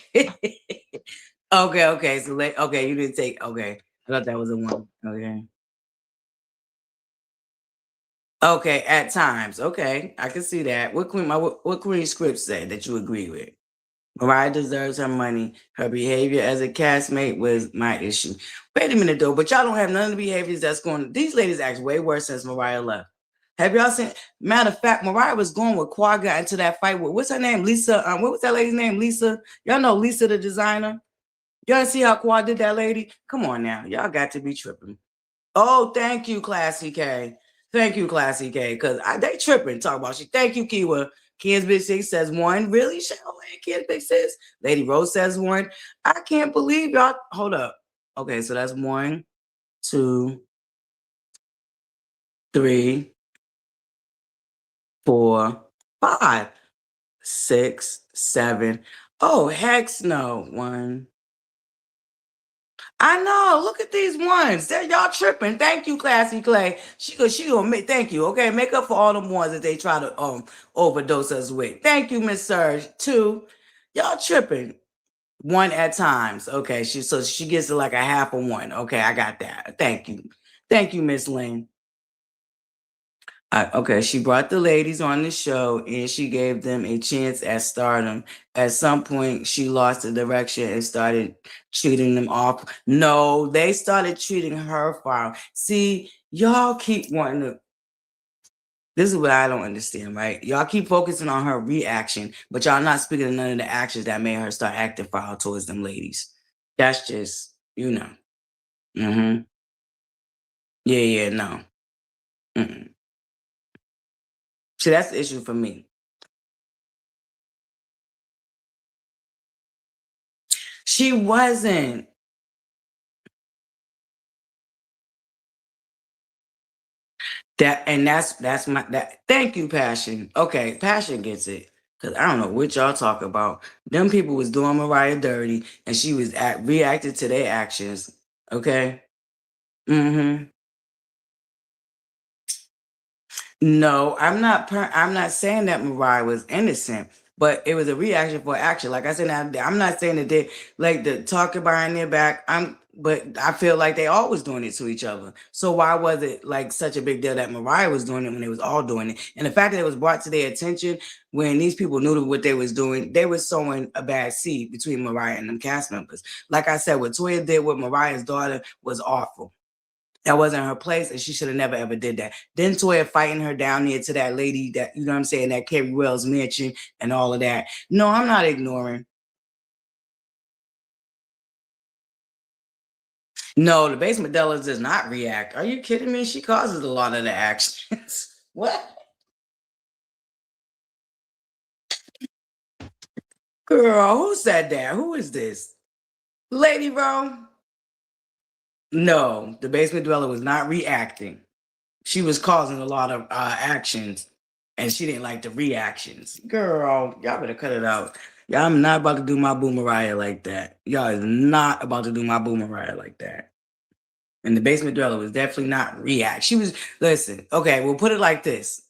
Okay. So okay, you didn't take. Okay, I thought that was a one. Okay. Okay, at times. Okay, I can see that. What Queen script said that you agree with? Mariah deserves her money. Her behavior as a castmate was my issue. Wait a minute though, but y'all don't have none of the behaviors that's going. These ladies act way worse since Mariah left. Have y'all seen? Matter of fact, Mariah was going with Quad got into that fight with what's her name? Lisa. What was that lady's name? Lisa. Y'all know Lisa the designer. Y'all see how Quad did that lady? Come on now, y'all got to be tripping. Oh, thank you, Classy K. Thank you, Classy K. Because they tripping. Talk about she. Thank you, Kiwa. Ken's Big Six says one. Really? Ken's Big Six. Lady Rose says one. I can't believe y'all. Hold up. Okay, so that's 1, 2, 3, 4, 5, 6, 7. Oh, heck no. 1. I know. Look at these ones. They're y'all tripping. Thank you, Classy Clay. She gonna make thank you. Okay, make up for all them ones that they try to overdose us with. Thank you, Miss Serge. 2. Y'all tripping. 1 at times. Okay, she gets like a half of 1. Okay, I got that. Thank you. Thank you, Miss Lynn. Okay, she brought the ladies on the show and she gave them a chance at stardom. At some point, she lost the direction and started treating them off. No, they started treating her foul. See, y'all keep wanting to. This is what I don't understand, right? Y'all keep focusing on her reaction, but y'all not speaking of none of the actions that made her start acting foul towards them ladies. That's just, Mm-hmm. Yeah, no. Mm-mm. See, that's the issue for me. She wasn't. That's my that thank you, Passion. Okay, Passion gets it. Cause I don't know what y'all talk about. Them people was doing Mariah dirty and she was reacted to their actions. Okay. Mm-hmm. No, I'm not saying that Mariah was innocent, but it was a reaction for action. Like I said, I'm not saying that they like the talking behind their back. But I feel like they always doing it to each other. So why was it like such a big deal that Mariah was doing it when they was all doing it? And the fact that it was brought to their attention when these people knew what they was doing, they were sowing a bad seed between Mariah and them cast members. Like I said, what Toya did with Mariah's daughter was awful. That wasn't her place, and she should have never ever did that. Then Toya fighting her down there to that lady that, you know what I'm saying, that Kerry Wells mansion and all of that. No, I'm not ignoring. No, the basement Della does not react. Are you kidding me? She causes a lot of the actions. What? Girl, who said that? Who is this? Lady Rome? No, the basement dweller was not reacting. She was causing a lot of actions, and she didn't like the reactions. Girl, y'all better cut it out. Y'all, I'm not about to do my boomerang like that. Y'all is not about to do my boomerang like that. And the basement dweller was definitely not react. She was, listen, okay, we'll put it like this.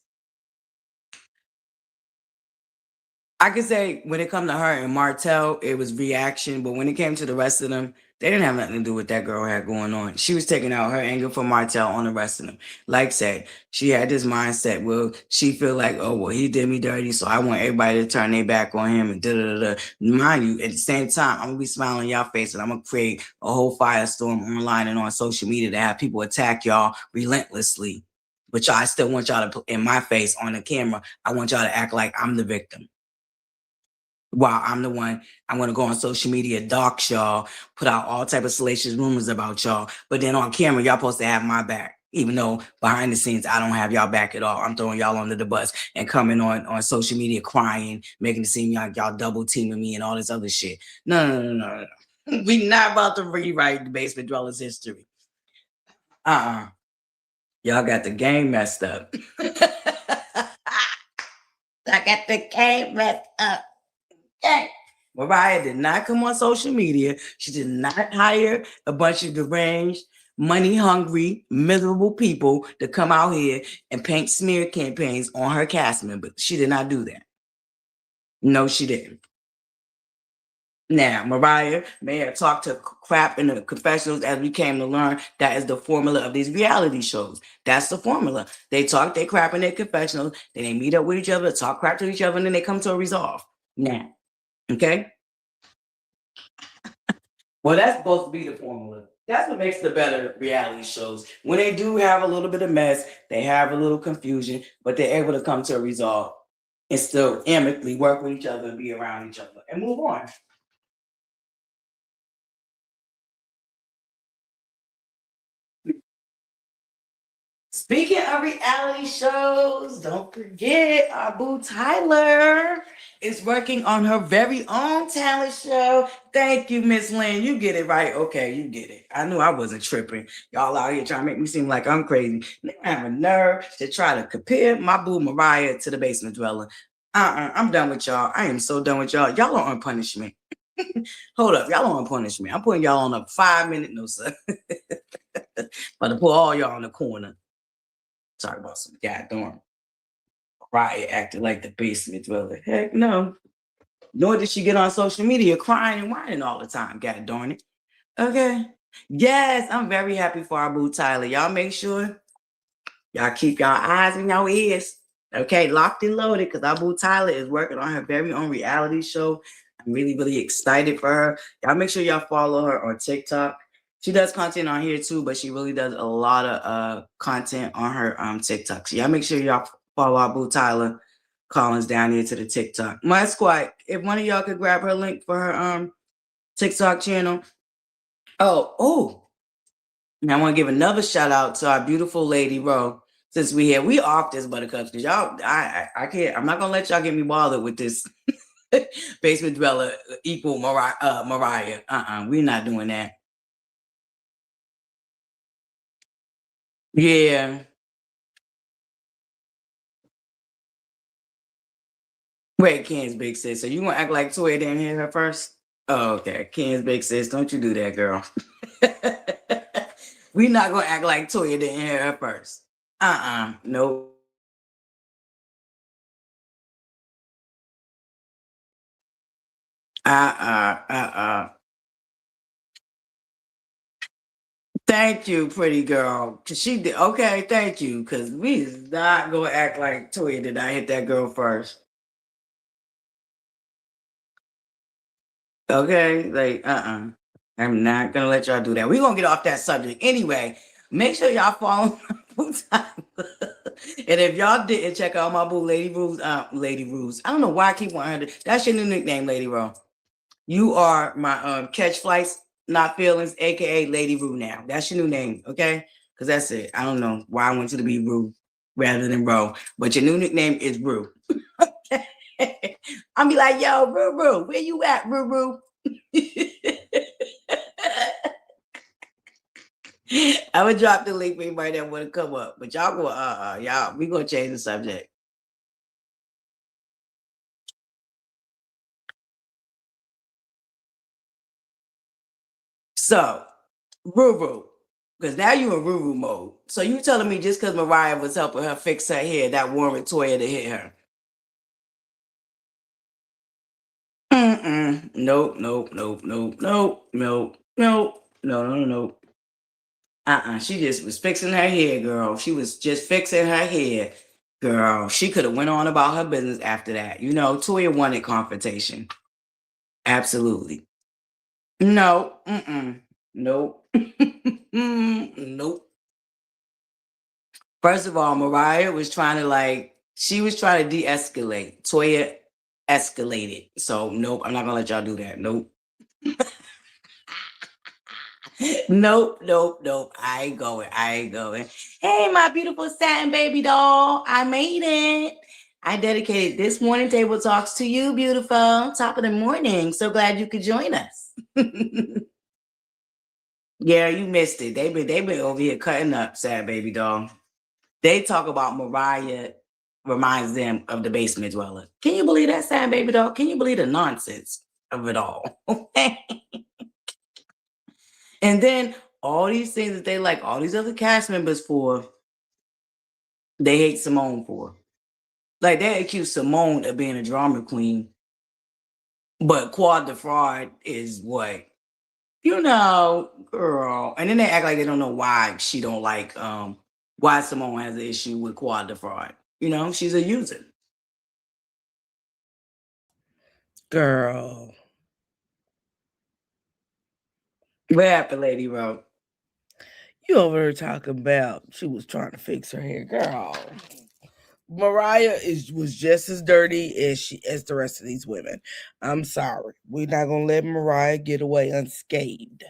I could say when it come to her and Martell, it was reaction, but when it came to the rest of them, they didn't have nothing to do with that girl had going on. She was taking out her anger for Martell on the rest of them. Like said, she had this mindset. Well, she feel like, oh well, he did me dirty, so I want everybody to turn their back on him and da da da. Mind you, at the same time, I'm gonna be smiling in y'all face, and I'm gonna create a whole firestorm online and on social media to have people attack y'all relentlessly. But y'all, I still want y'all to put in my face on the camera. I want y'all to act like I'm the victim. While I'm the one, I'm gonna go on social media, dox y'all, put out all type of salacious rumors about y'all. But then on camera, y'all supposed to have my back. Even though behind the scenes, I don't have y'all back at all. I'm throwing y'all under the bus and coming on social media crying, making it seem like y'all double teaming me and all this other shit. No. We not about to rewrite the basement dwellers history. Y'all got the game messed up. I got the game messed up. Okay. Mariah did not come on social media. She did not hire a bunch of deranged, money hungry, miserable people to come out here and paint smear campaigns on her cast members. She did not do that. No, she didn't. Now, Mariah may have talked to crap in the confessionals as we came to learn that is the formula of these reality shows. That's the formula. They talk their crap in their confessionals, then they meet up with each other, talk crap to each other, and then they come to a resolve. Now, okay? Well, that's supposed to be the formula. That's what makes the better reality shows. When they do have a little bit of mess, they have a little confusion, but they're able to come to a resolve and still amicably work with each other and be around each other and move on. Speaking of reality shows, don't forget our boo Tyler is working on her very own talent show. Thank you, Miss Lynn. You get it right. Okay, you get it. I knew I wasn't tripping. Y'all out here trying to make me seem like I'm crazy. They have a nerve to try to compare my boo Mariah to the basement dweller. I'm done with y'all. I am so done with y'all. Y'all are on punishment. Hold up, y'all are on punishment. I'm putting y'all on a 5-minute no sir. But to put all y'all in the corner. Talk about some goddamn riot acting like the basement dweller. Heck no. Nor did she get on social media crying and whining all the time. God darn it. Okay. Yes, I'm very happy for our boo Tyler. Y'all make sure y'all keep y'all eyes and y'all ears. Okay, locked and loaded because our boo Tyler is working on her very own reality show. I'm really, really excited for her. Y'all make sure y'all follow her on TikTok. She does content on here too, but she really does a lot of content on her TikTok. So y'all make sure y'all follow our boo Tyler Collins down here to the TikTok. My squad, if one of y'all could grab her link for her TikTok channel. Oh, and I want to give another shout out to our beautiful lady Ro. Since we off this Buttercups because y'all, I can't. I'm not gonna let y'all get me bothered with this basement dweller equal Mariah. We're not doing that. Yeah. Wait, Ken's big sis. So you gonna act like Toya didn't hear her first? Oh, okay. Ken's big sis. Don't you do that, girl. We not gonna act like Toya didn't hear her first. Nope. Thank you, pretty girl. Cause she did okay, thank you. Cause we is not gonna act like Toya did not hit that girl first. Okay, like I'm not gonna let y'all do that. We're gonna get off that subject anyway. Make sure y'all follow my boo time. And if y'all didn't check out my boo, Lady Ruse, Lady Ruse. I don't know why I keep wanting her to. That's your new nickname, Lady Ro. You are my catch flights, not feelings, aka Lady Rue now. That's your new name, okay? Because that's it. I don't know why I want you to be Rue rather than Ro, but your new nickname is Rue. I'll be like, yo, Rue Rue, where you at, Rue Rue? I would drop the link for anybody that want to come up, but y'all go, y'all, we gonna change the subject. So, Ruru, because now you're in Ruru mode. So you telling me just because Mariah was helping her fix her hair, that warranted Toya to hit her? Nope, nope, nope, nope, nope, nope, nope, no, no, no, no. She just was fixing her hair, girl. She was just fixing her hair, girl. She could have went on about her business after that. You know, Toya wanted confrontation. Absolutely. No, nope, nope. First of all, Mariah was trying to she was trying to de-escalate. Toya escalated. So nope, I'm not gonna let y'all do that. Nope. Nope, nope, nope. I ain't going. I ain't going. Hey, my beautiful satin baby doll. I made it. I dedicated this morning table talks to you, beautiful. Top of the morning. So glad you could join us. Yeah, you missed it. They've been over here cutting up, sad baby doll. They talk about Mariah reminds them of the basement dweller. Can you believe that, sad baby doll? Can you believe the nonsense of it all? And then all these things that they like all these other cast members for, they hate Simone for. Like they accuse Simone of being a drama queen, but Quad the Fraud is what? You know, girl. And then they act like they don't know why she don't like why Simone has an issue with Quad the Fraud. You know, she's a user. Girl. What happened, Lady Ro? You over here talking about she was trying to fix her hair. Girl. Mariah was just as dirty as the rest of these women. I'm sorry. We're not gonna let Mariah get away unscathed.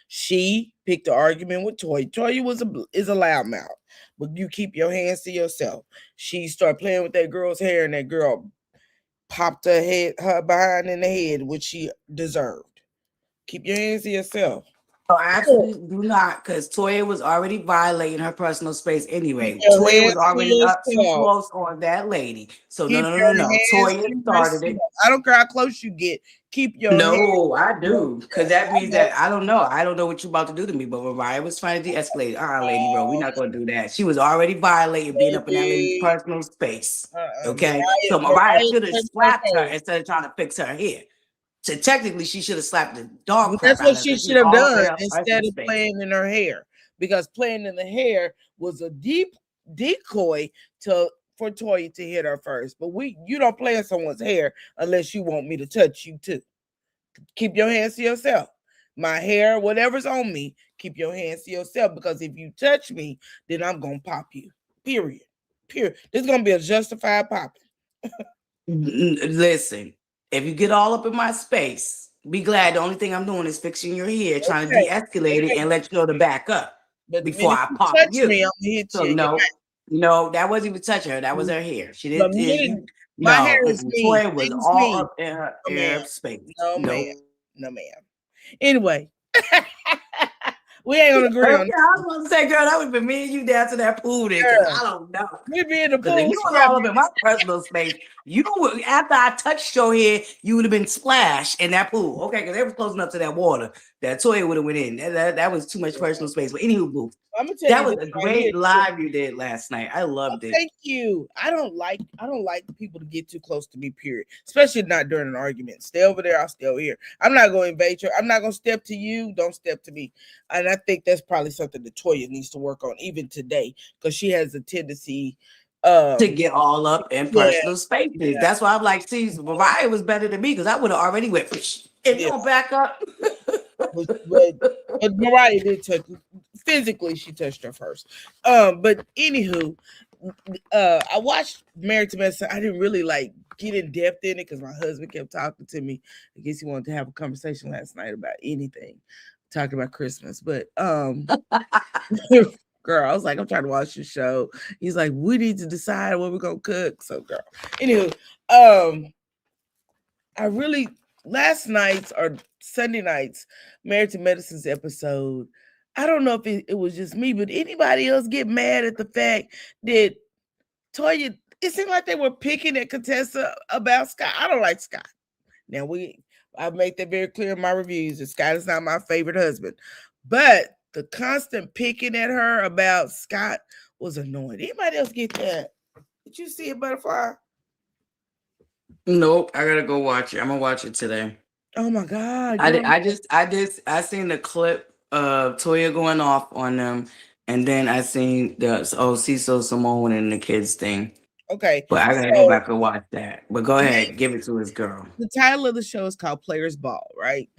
She picked the argument with Toya. Toya is a loudmouth, but you keep your hands to yourself. She started playing with that girl's hair, and that girl popped her behind in the head, which she deserved. Keep your hands to yourself. Oh, I absolutely do not, because Toya was already violating her personal space Keep anyway. your Toya hands was to already up too yourself. close on that lady. So no, Keep no, no, your no, no. hands Toya to started it. yourself. I don't care how close you get. Keep your hands No, I to yourself. do, because that I means know. that I don't know. I don't know what you're about to do to me. But Mariah was trying to de-escalate. Lady bro, we're not gonna do that. She was already violating being up in that lady's Baby. personal space. Okay, so Mariah Mariah should have touched her slapped her first. instead of trying to fix her hair. So technically, she should have slapped the dog Well, crap that's out what of her she because she should was have all up in done her personal instead of space. playing in her hair. Because playing in the hair was a deep decoy for Toya to hit her first. But you don't play in someone's hair unless you want me to touch you too. Keep your hands to yourself. My hair, whatever's on me, keep your hands to yourself. Because if you touch me, then I'm gonna pop you. Period. Period. This is gonna be a justified popping. Listen, if you get all up in my space, be glad the only thing I'm doing is fixing your hair, trying to Okay. de-escalate it Okay. and let you know to back up But the before minute I you pop touch you. me, I'm gonna hit So you in your no, no, that wasn't even touching her. That was mouth. her hair. She The didn't. minute You my hair no. is me, Toya was things all me. up in her No ma'am. Arab space. No Nope. ma'am. No ma'am. Anyway, we ain't gonna agree on Okay, I was going to say, girl, that would have been me and you down to that pool then, because that. I don't know. We be in the Because if pool you was all up scrubbing. in my personal space, you would, after I touched your head, you would have been splashed in that pool. Okay, because they was close enough to that water that Toya would have went in. That was too much personal space. But anywho, boo, I'm gonna tell that you was this a right here. great live you did last night. I loved it. Thank you. I don't like people to get too close to me, period. Especially not during an argument. Stay over there, I'll stay over here. I'm not gonna invade you. I'm not gonna step to you, don't step to me. And I think that's probably something that Toya needs to work on even today, because she has a tendency To get all up in yeah, personal spaces. yeah, That's why I'm like, see, Mariah was better than me because I would have already went, if you yeah. don't back up. But Mariah did touch. physically she touched her first. But anywho, I watched Married to Medicine. I didn't really like get in depth in it because my husband kept talking to me. I guess he wanted to have a conversation last night about anything, talking about Christmas. But girl, I was like, I'm trying to watch the show. He's like, we need to decide what we're gonna cook. So, girl, anywho, I really last night's or Sunday night's Married to Medicine's episode. I don't know if it was just me, but anybody else get mad at the fact that Toya, it seemed like they were picking at Contessa about Scott. I don't like Scott. Now I've made that very clear in my reviews that Scott is not my favorite husband. But the constant picking at her about Scott was annoying. Anybody else get that? Did you see it, ButterFlii? Nope, I gotta go watch it. I'm gonna watch it today. Oh my God. I seen the clip of Toya going off on them, and then I seen the Cecil Simone and the kids thing. Okay. But I gotta go back and watch that. But go ahead, give it to his girl. The title of the show is called Players Ball, right?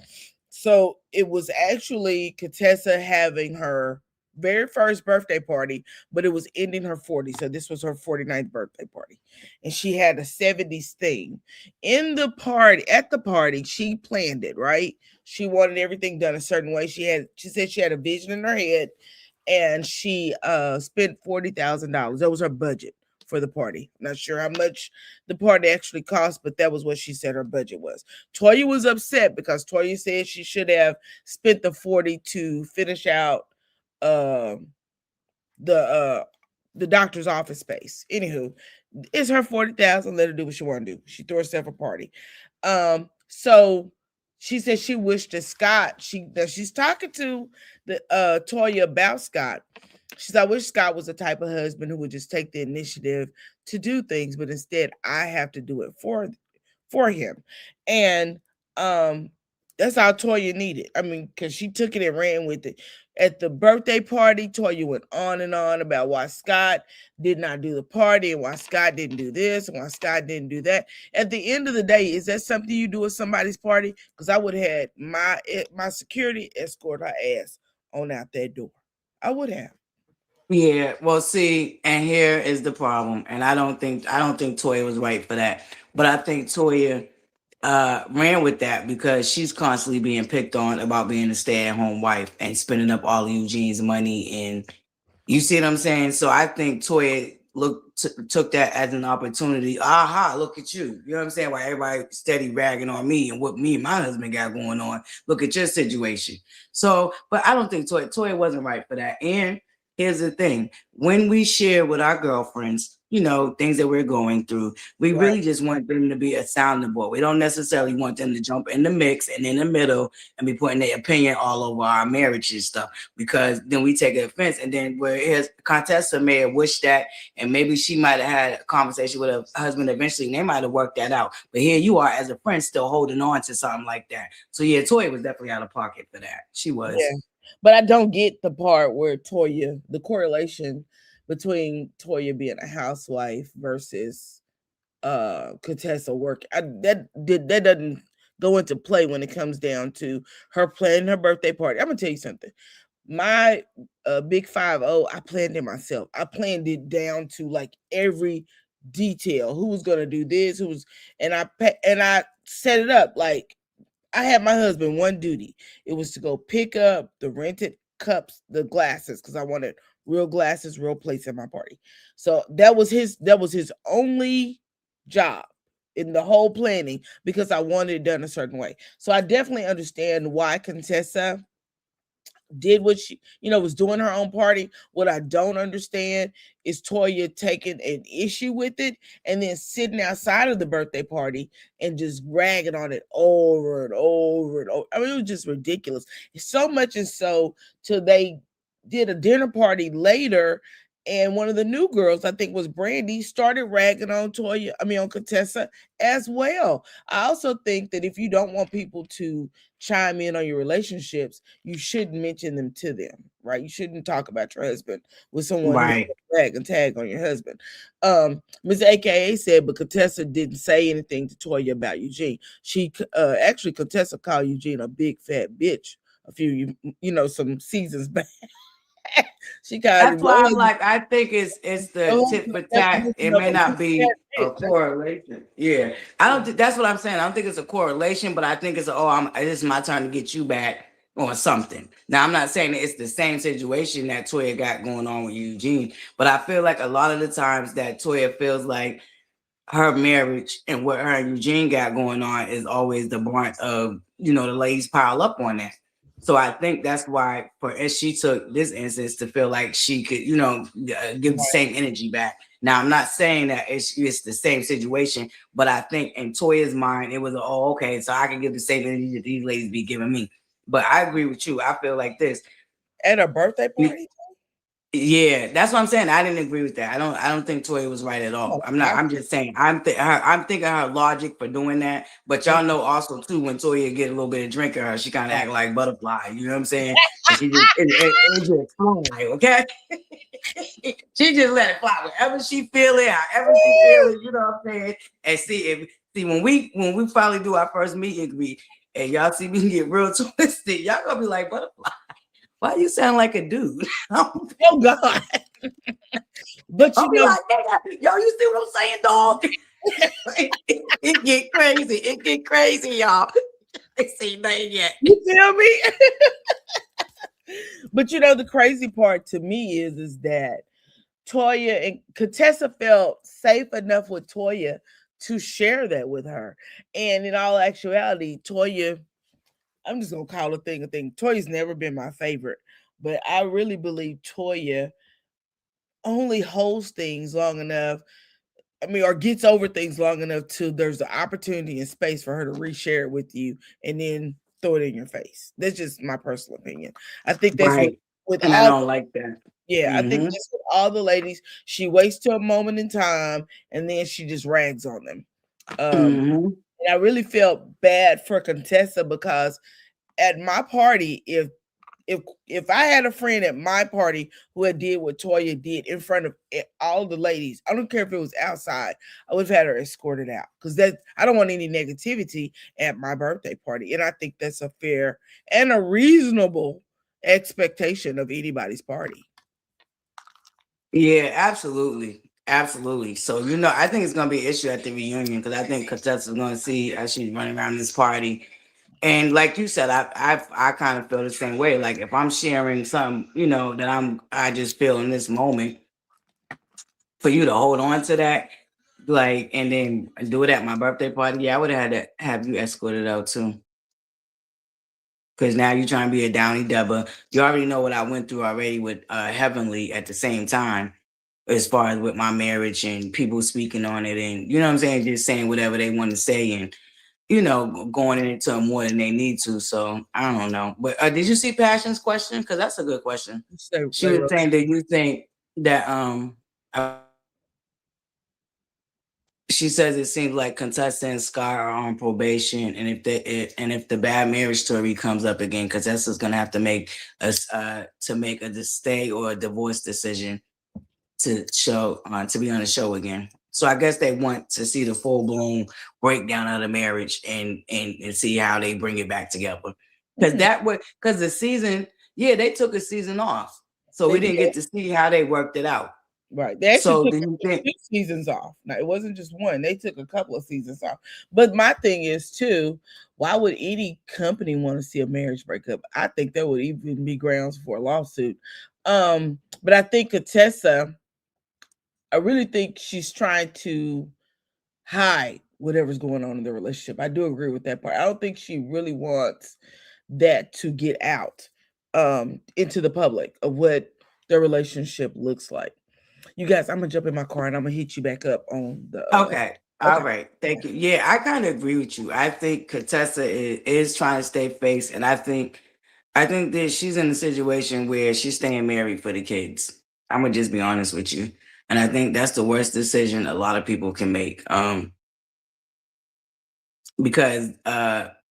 So it was actually Contessa having her very first birthday party, but it was ending her 40. So this was her 49th birthday party. And she had a 70s theme. In the party, at the party, she planned it, right? She wanted everything done a certain way. She said she had a vision in her head and she spent $40,000. That was her budget for the party. Not sure how much the party actually cost, but that was what she said her budget was. Toya was upset because Toya said she should have spent the 40 to finish out the doctor's office space. Anywho, it's her 40,000. Let her do what she want to do. She threw herself a party. So she said she wished that Scott. She's talking to the Toya about Scott. She said, I wish Scott was the type of husband who would just take the initiative to do things, but instead I have to do it for him. And that's how Toya needed. I mean, because she took it and ran with it. At the birthday party, Toya went on and on about why Scott did not do the party and why Scott didn't do this and why Scott didn't do that. At the end of the day, is that something you do at somebody's party? Because I would have had my security escort her ass on out that door. I would have. Yeah, well, see, and here is the problem, and I don't think Toya was right for that, but I think Toya ran with that because she's constantly being picked on about being a stay-at-home wife and spending up all of Eugene's money, and you see what I'm saying. So I think Toya took that as an opportunity. Aha, look at you. You know what I'm saying? Why everybody steady ragging on me and what me and my husband got going on. Look at your situation. So, but I don't think Toya wasn't right for that. And here's the thing: when we share with our girlfriends, things that we're going through, we Right. really just want them to be a sounding board. We don't necessarily want them to jump in the mix and in the middle and be putting their opinion all over our marriage and stuff, because then we take offense. And then where his Contessa may have wished that, and maybe she might have had a conversation with her husband eventually, and they might have worked that out. But here you are as a friend still holding on to something like that. So yeah, Toya was definitely out of pocket for that. She was. Yeah. But I don't get the part where the correlation between Toya being a housewife versus Contessa work. That doesn't go into play when it comes down to her planning her birthday party. I'm gonna tell you something. My big 5-0, I planned it myself. I planned it down to like every detail. Who was gonna do this? And I set it up like I had my husband one duty. It was to go pick up the rented cups, the glasses, because I wanted real glasses, real plates at my party. So that was his only job in the whole planning because I wanted it done a certain way. So I definitely understand why Contessa did what she, was doing her own party. What I don't understand is Toya taking an issue with it and then sitting outside of the birthday party and just ragging on it over and over and over. I mean, it was just ridiculous. So much and so till they did a dinner party later. And one of the new girls, I think was Brandy, started ragging on on Contessa as well. I also think that if you don't want people to chime in on your relationships, you shouldn't mention them to them, right? You shouldn't talk about your husband with someone Right. who rag and tag on your husband. Ms. AKA said, but Contessa didn't say anything to Toya about Eugene. She actually Contessa called Eugene a big fat bitch a few some seasons back. She got it. That's why I'm like, I think it's the tit for tat. It may not be a correlation. Yeah, I don't. That's what I'm saying. I don't think it's a correlation, but I think it's a, oh, this is my turn to get you back or something. Now I'm not saying that it's the same situation that Toya got going on with Eugene, but I feel like a lot of the times that Toya feels like her marriage and what her and Eugene got going on is always the brunt of, the ladies pile up on that. So I think that's why for as she took this instance to feel like she could, give the same energy back. Now I'm not saying that it's the same situation, but I think in Toya's mind it was okay, so I can give the same energy that these ladies be giving me. But I agree with you. I feel like this at a birthday party. Yeah, that's what I'm saying. I didn't agree with that. I don't think Toya was right at all. Oh, I'm not. I'm just saying. I'm thinking her logic for doing that. But y'all know also too when Toya get a little bit of drink in her, she kind of act like ButterFlii. You know what I'm saying? And she just it just fly. Okay. She just let it fly wherever she feel it, however she feel it. You know what I'm saying? And see when we finally do our first meet and greet, and y'all see me get real twisted, y'all gonna be like ButterFlii. Why you sound like a dude? oh God. But I'll be like, yo, you see what I'm saying, dog? it get crazy. It get crazy, y'all. I see nothing yet. You feel me? But the crazy part to me is that Toya and Contessa felt safe enough with Toya to share that with her. And in all actuality, Toya, I'm just gonna call a thing a thing. Toya's never been my favorite, but I really believe Toya only holds things long enough. Or gets over things long enough till there's the opportunity and space for her to reshare it with you and then throw it in your face. That's just my personal opinion. I think that's Right. with And I all. don't like that. Yeah, I think that's with all the ladies. She waits till a moment in time and then she just rags on them. And I really felt bad for Contessa because at my party, if I had a friend at my party who had did what Toya did in front of all the ladies, I don't care if it was outside, I would have had her escorted out because I don't want any negativity at my birthday party, and I think that's a fair and a reasonable expectation of anybody's party. Yeah, absolutely. Absolutely. So, I think it's going to be an issue at the reunion because I think Contessa's going to see as she's running around this party. And like you said, I kind of feel the same way. Like if I'm sharing something, that I just feel in this moment, for you to hold on to that, like, and then do it at my birthday party, yeah, I would have had to have you escorted out too. Because now you're trying to be a Downy Debba. You already know what I went through already with Heavenly at the same time, as far as with my marriage and people speaking on it, and you know what I'm saying, just saying whatever they want to say, and going into it more than they need to. So I don't know. But did you see Passion's question? Because that's a good question. She was saying that you think that she says it seems like Contessa and Sky are on probation, and if the bad marriage story comes up again, Contessa's gonna have to make a stay or a divorce decision to be on the show again. So I guess they want to see the full blown breakdown of the marriage and see how they bring it back together. Because the season, yeah, they took a season off, so we didn't get to see how they worked it out. Right. They actually took 2 seasons off. Now, it wasn't just one. They took a couple of seasons off. But my thing is, too, why would any company want to see a marriage breakup? I think there would even be grounds for a lawsuit. But I think Contessa, I really think she's trying to hide whatever's going on in the relationship. I do agree with that part. I don't think she really wants that to get out into the public of what their relationship looks like. You guys, I'm gonna jump in my car and I'm gonna hit you back up on the. Okay. All right. Thank you. Yeah, I kind of agree with you. I think Contessa is trying to stay face, and I think that she's in a situation where she's staying married for the kids. I'm gonna just be honest with you, and I think that's the worst decision a lot of people can make. Because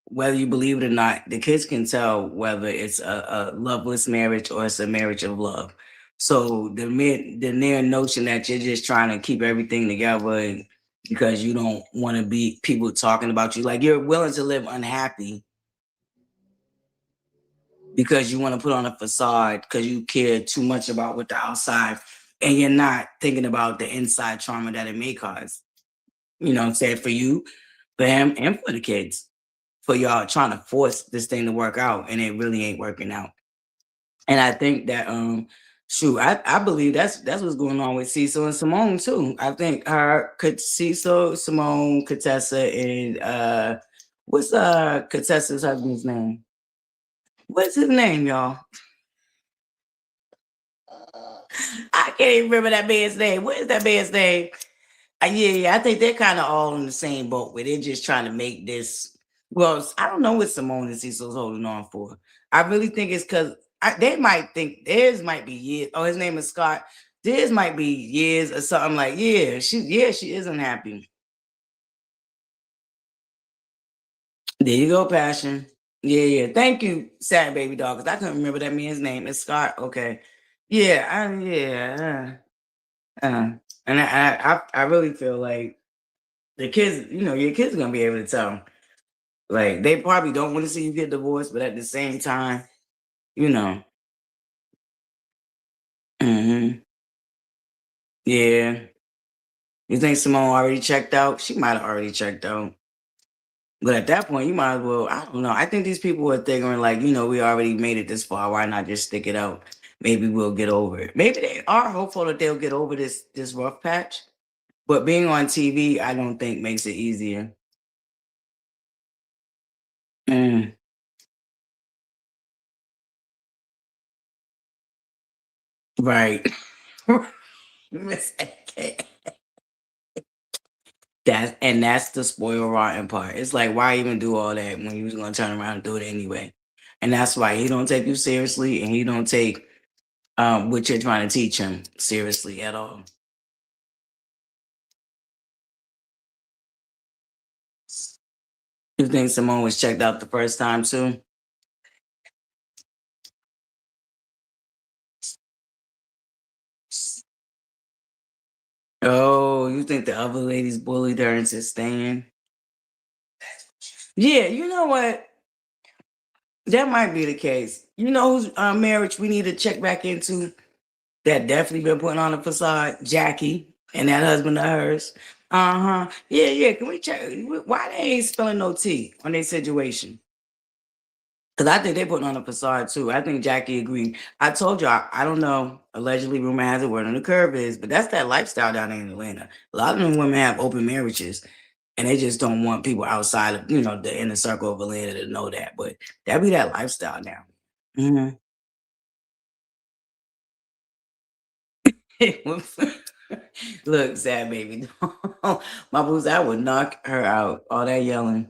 whether you believe it or not, the kids can tell whether it's a loveless marriage or it's a marriage of love. So the mere notion that you're just trying to keep everything together and because you don't want to be people talking about you, like you're willing to live unhappy because you want to put on a facade because you care too much about what the outside, and you're not thinking about the inside trauma that it may cause. You know what I'm saying? For you, for him, and for the kids. For y'all trying to force this thing to work out and it really ain't working out. And I think that shoot, I believe that's what's going on with Cecil and Simone too. I think her could Cecil, Simone, Contessa, and what's Contessa's husband's name? What's his name, y'all? I can't even remember that man's name. What is that man's name? Yeah, I think they're kind of all in the same boat where they're just trying to make this. Well, I don't know what Simone and Cecil's holding on for. I really think it's because they might think theirs might be years. Oh, his name is Scott. Theirs might be years or something like. She is unhappy. There you go, passion. Yeah. Thank you, sad baby dog. Because I couldn't remember that man's name. It's Scott. Okay. Yeah. And I really feel like the kids, your kids are gonna be able to tell. Like they probably don't want to see you get divorced, but at the same time, you know, hmm yeah. You think Simone already checked out? She might have already checked out. But at that point, you might as well. I don't know. I think these people are thinking like, we already made it this far. Why not just stick it out? Maybe we'll get over it. Maybe they are hopeful that they'll get over this rough patch. But being on TV, I don't think makes it easier. Mm, right. Miss AK. That's the spoil rotten part. It's like, why even do all that when you was gonna turn around and do it anyway? And that's why he don't take you seriously, and he don't take what you're trying to teach him seriously at all. You think Simone was checked out the first time too? Oh, you think the other ladies bullied her into staying? Yeah, you know what? That might be the case. You know whose marriage we need to check back into? That definitely been putting on a facade, Jackie and that husband of hers. Uh-huh. Yeah. Can we check why they ain't spilling no tea on their situation? Because I think they putting on a facade too. I think Jackie agreed. I told you, I don't know. Allegedly, rumor has it word on the curve is, but that's that lifestyle down there in Atlanta. A lot of them women have open marriages and they just don't want people outside of, the inner circle of Atlanta to know that. But that be that lifestyle now. Mhm. Look, sad baby. My boots, I would knock her out. All that yelling.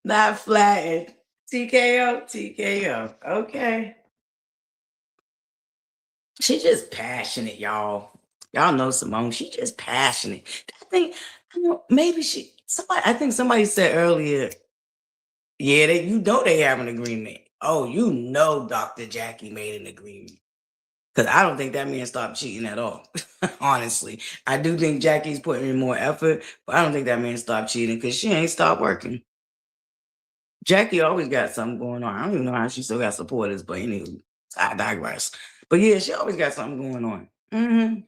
Not flattened. TKO. Okay. She just passionate, y'all. Y'all know Simone. She just passionate. I know maybe I think somebody said earlier, yeah, they have an agreement. Oh, Dr. Jackie made an agreement. Because I don't think that man stopped cheating at all. Honestly. I do think Jackie's putting in more effort, but I don't think that man stopped cheating because she ain't stopped working. Jackie always got something going on. I don't even know how she still got supporters, but anyway, I digress. But yeah, she always got something going on.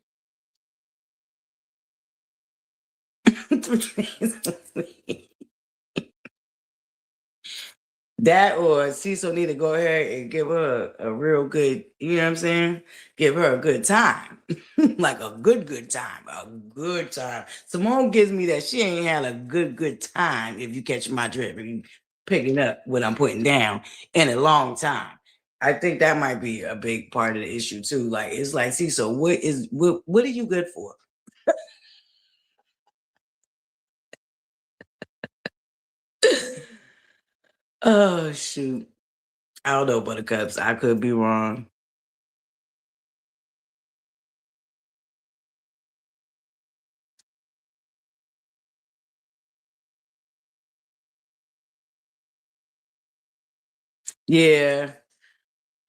That or Cecil need to go ahead and give her a real good, you know what I'm saying? Give her a good time. Like a good time. A good time. Simone gives me that she ain't had a good time, if you catch my drift, if you picking up what I'm putting down in a long time. I think that might be a big part of the issue too. Like it's like, Cecil, what are you good for? Oh shoot. I don't know, Buttercups. I could be wrong. Yeah.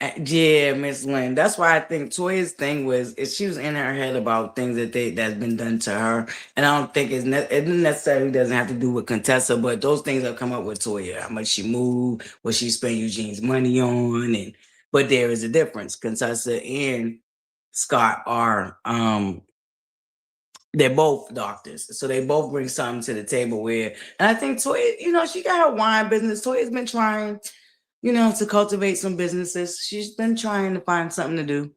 Yeah, Miss Lynn. That's why I think Toya's thing was is she was in her head about things that's been done to her, and I don't think it necessarily doesn't have to do with Contessa, but those things have come up with Toya. How much she moved, what she spent Eugene's money on, and but there is a difference. Contessa and Scott are they're both doctors, so they both bring something to the table. Where and I think Toya, she got her wine business. Toya's been trying to cultivate some businesses. She's been trying to find something to do.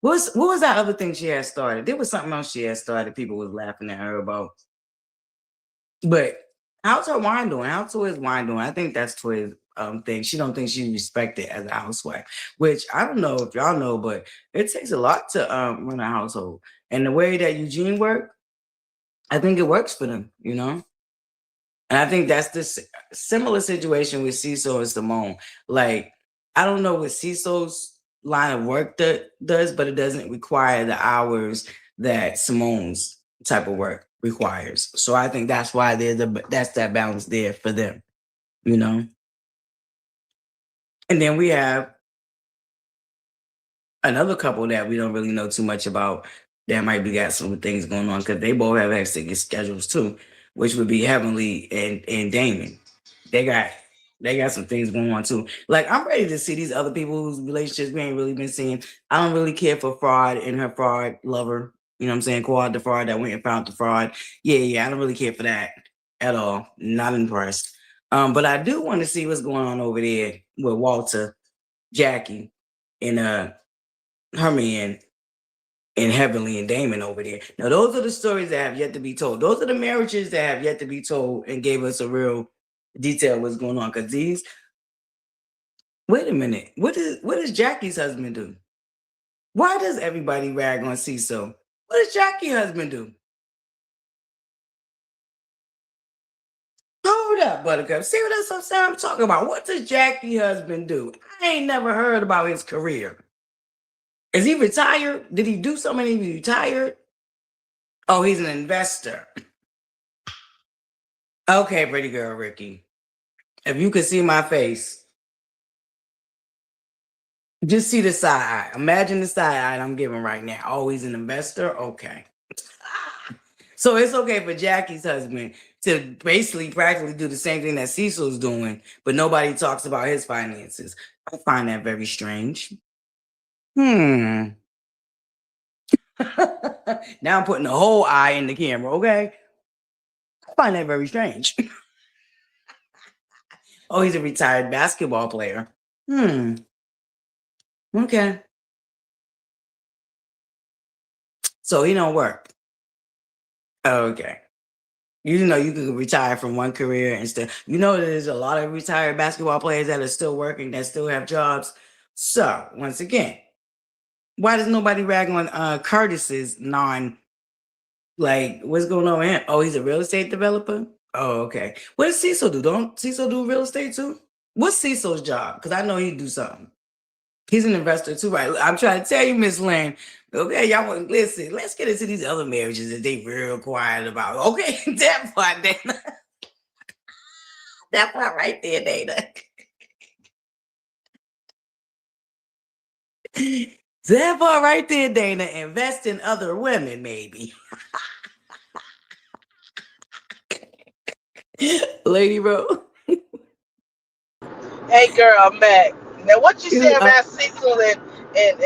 What was that other thing she had started? There was something else she had started. People was laughing at her about. But how's her wine doing? How's Toya's wine doing? I think that's Toya's thing. She don't think she's respected as a housewife, which I don't know if y'all know, but it takes a lot to run a household. And the way that Eugene worked, I think it works for them. And I think that's the similar situation with Cecil and Simone. Like, I don't know what Cecil's line of work does, but it doesn't require the hours that Simone's type of work requires. So I think that's why that's that balance there for them. And then we have another couple that we don't really know too much about that might be got some things going on because they both have hectic schedules too, which would be Heavenly and Damon. They got some things going on too. Like I'm ready to see these other people whose relationships we ain't really been seeing. I don't really care for Fraud and her fraud lover. You know what I'm saying? Quad the fraud that went and found the fraud. Yeah, I don't really care for that at all. Not impressed. But I do want to see what's going on over there with Walter, Jackie, and her man and Heavenly and Damon over there. Now, those are the stories that have yet to be told. Those are the marriages that have yet to be told and gave us a real detail of what's going on. Because wait a minute, what does Jackie's husband do? Why does everybody rag on Cecil? What does Jackie's husband do? Hold up, Buttercup. See what I'm talking about? What does Jackie's husband do? I ain't never heard about his career. Is he retired? Did he do something? He retired? Oh, he's an investor. Okay, pretty girl, Ricky. If you could see my face, just see the side eye. Imagine the side eye I'm giving right now. Oh, he's an investor? Okay. So it's okay for Jackie's husband to basically practically do the same thing that Cecil's doing, but nobody talks about his finances. I find that very strange. Now I'm putting the whole eye in the camera, okay? I find that very strange. Oh, he's a retired basketball player. Okay. So he don't work. Okay. You know you can retire from one career and still there's a lot of retired basketball players that are still working, that still have jobs. So once again, why does nobody rag on Curtis's what's going on with him? Oh, he's a real estate developer? Oh, okay. What does Cecil do? Don't Cecil do real estate too? What's Cecil's job? Because I know he'd do something. He's an investor too, right? I'm trying to tell you, Miss Lane. Okay, y'all want listen. Let's get into these other marriages that they real quiet about. Okay, that part, Dana. That part right there, Dana. That part right there, Dana. Invest in other women, maybe. Lady Ro. Hey girl, I'm back. Now what you say about Cecil and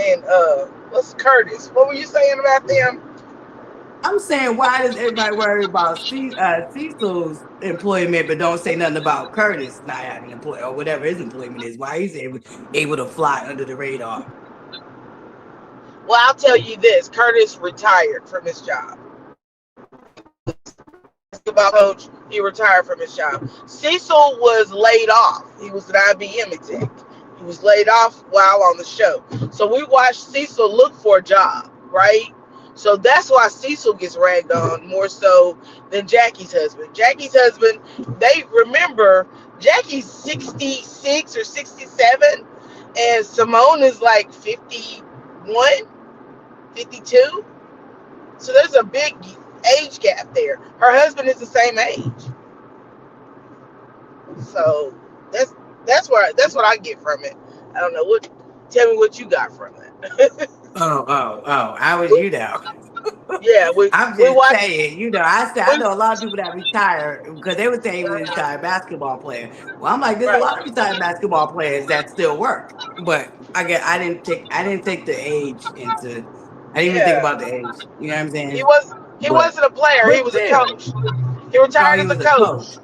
what's Curtis? What were you saying about them? I'm saying, why does everybody worry about Cecil's employment, but don't say nothing about Curtis not having employment or whatever his employment is? Why he's able to fly under the radar? Well, I'll tell you this: Curtis retired from his job. Basketball coach, he retired from his job. Cecil was laid off. He was an IBM exec. He was laid off while on the show. So we watched Cecil look for a job, right? So that's why Cecil gets ragged on more so than Jackie's husband. Jackie's husband, they remember Jackie's 66 or 67, and Simone is like 51, 52. So there's a big age gap there. Her husband is the same age. So that's what I get from it. I don't know what Tell me what you got from it. Oh, I was you know. Yeah, I'm we just watched. saying, I said I We know a lot of people that retire because they were saying he was a retired basketball player. Well, I'm like, there's a right. lot of retired basketball players that still work, but I didn't take the age into. I didn't even think Yeah, about the age. You know what I'm he saying? was. He But wasn't a player. He but was a still, coach. He oh, retired he as a was a coach. coach.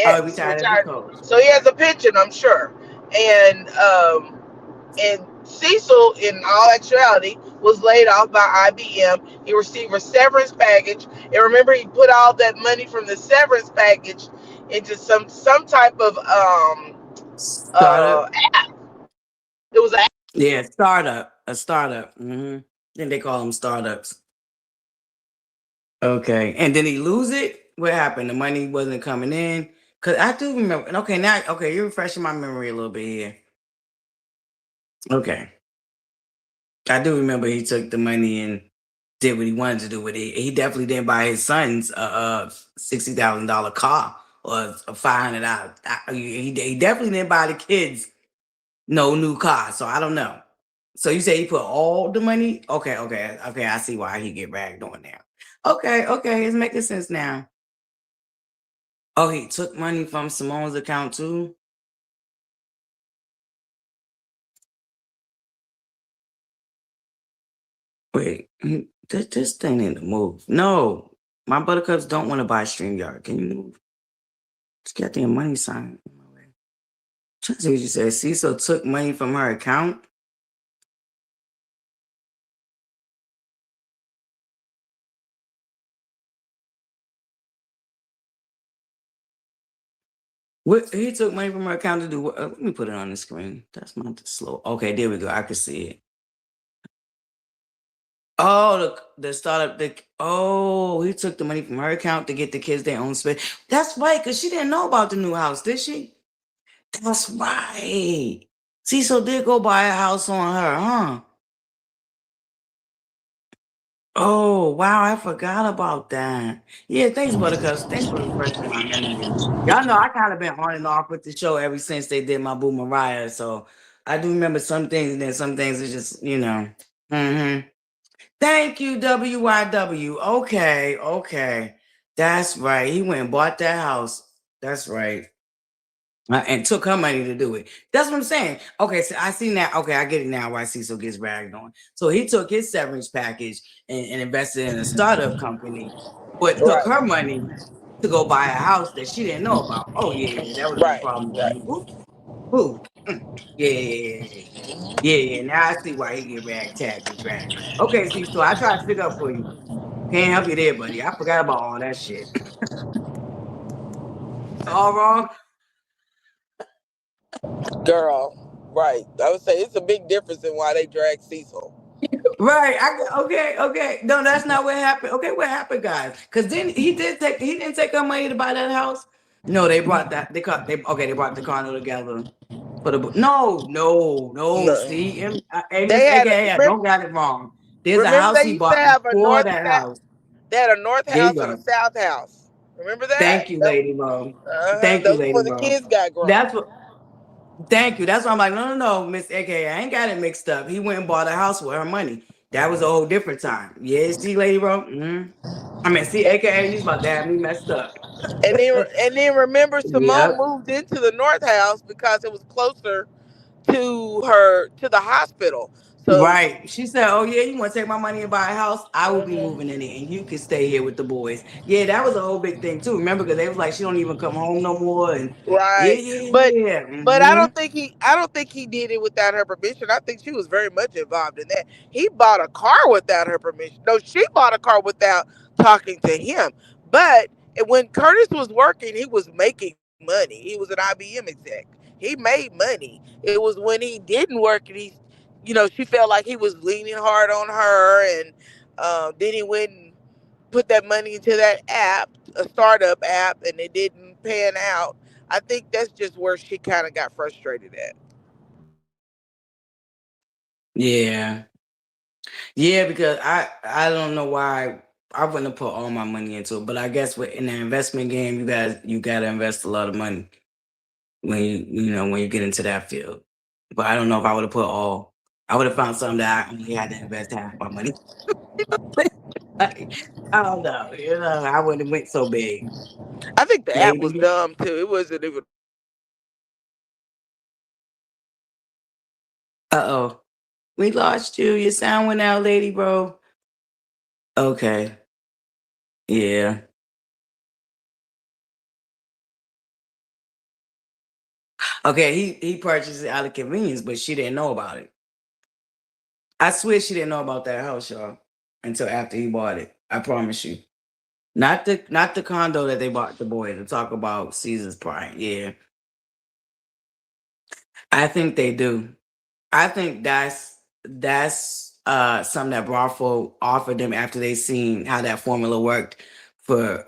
Oh, he Yes, he retired as a retired. coach. So he has a pension, I'm sure. And Cecil, in all actuality, was laid off by IBM. He received a severance package, and remember, he put all that money from the severance package into some type of Startup. app. It was an app. Yeah, startup. A startup. I think they call them startups. Okay. And then he lose it? What happened? The money wasn't coming in? Because I do remember. Okay, now, okay, you're refreshing my memory a little bit here. Okay. I do remember he took the money and did what he wanted to do with it. He definitely didn't buy his son's $60,000 car or a $500. He definitely didn't buy the kids no new car. So I don't know. So you say he put all the money? Okay. I see why he get ragged on now. Okay, it's making sense now. Oh, he took money from Simone's account too? Wait, this thing need to move. No, my buttercups don't want to buy StreamYard. Can you move? Just get the money sign. Trying to see what you said. Cecil took money from her account. What he took money from her account to do? What? Let me put it on the screen. That's not slow. Okay, there we go. I can see it. Oh, the startup. He took the money from her account to get the kids their own space. That's right, because she didn't know about the new house, did she? That's right. Cecil did go buy a house on her, huh? Oh, wow, I forgot about that. Yeah, thanks, Buttercups. Thanks for refreshing my memory. Y'all know I kind of been on and off with the show ever since they did my Boo Mariah, so I do remember some things, and then some things is just, Mm-hmm. Thank you, WYW. Okay. That's right. He went and bought that house. That's right. And took her money to do it. That's what I'm saying. Okay, so I see now. Okay, I get it now why Cecil gets ragged on. So he took his severance package and invested in a startup company, but took Right, her money to go buy a house that she didn't know about. Oh, yeah, that would have been a right, problem for right. me. Who? Yeah. Now I see why he get tagged and dragged. Okay, Cecil, I tried to stick up for you. Can't help you there, buddy. I forgot about all that shit. All wrong. Girl, right. I would say it's a big difference in why they drag Cecil. Right. Okay. No, that's not what happened. Okay, what happened, guys? Because then he didn't take her money to buy that house. No, they brought that. They brought the condo together for the no. No. See, hey, They Miss had AKA, I remember, don't got it wrong. There's a remember house they he used to bought have a before that house. they had a north There you house and a go. south house. Remember that? Thank you, Lady Mo. Thank you, Those were Lady when the Mo. kids got grown. That's what. Thank you. That's why I'm like, no, Miss AKA, I ain't got it mixed up. He went and bought a house with her money. That was a whole different time. Yeah, see, Lady Mo. I mean, see, AKA, you about to have me messed up. And then remember Simone Yep. moved into the north house because it was closer to the hospital. So Right. She said, "Oh yeah, you want to take my money and buy a house? I will be mhm, moving in it, and you can stay here with the boys." Yeah, that was a whole big thing too. Remember, because they was like, she don't even come home no more, and yeah, right. yeah, But yeah. but I don't think he did it without her permission. I think she was very much involved in that. He bought a car without her permission. No, she bought a car without talking to him. But when Curtis was working, he was making money. He was an IBM exec. He made money. It was when he didn't work and she felt like he was leaning hard on her, and then he went and put that money into that app, a startup app, and it didn't pan out. I think that's just where she kind of got frustrated at. Yeah, yeah. Because I don't know why I wouldn't have put all my money into it, but I guess in the investment game, you gotta invest a lot of money when you get into that field. But I don't know if I would have put all. I would have found something that I only had to invest half my money. Like, I don't know. I wouldn't have went so big. I think the app was Maybe. dumb too. It wasn't even. Uh-oh. We lost you. Your sound went out, lady, bro. Okay. Yeah. Okay, he purchased it out of convenience, but she didn't know about it. I swear she didn't know about that house, y'all, until after he bought it. I promise you. Not the condo that they bought the boy to talk about Caesar's Pride. Yeah. I think they do. I think that's something that Bravo offered them after they seen how that formula worked for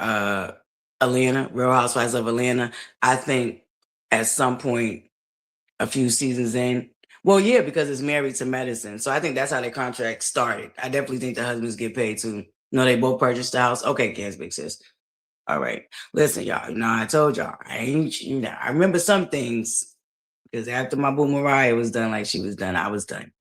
Atlanta, Real Housewives of Atlanta. I think at some point a few seasons in. Well, yeah, because it's married to medicine. So I think that's how their contract started. I definitely think the husbands get paid too. No, they both purchased the house. Okay, Kaz, big sis. All right. Listen, y'all. I told y'all. I remember some things because after my boo Mariah was done, like she was done, I was done.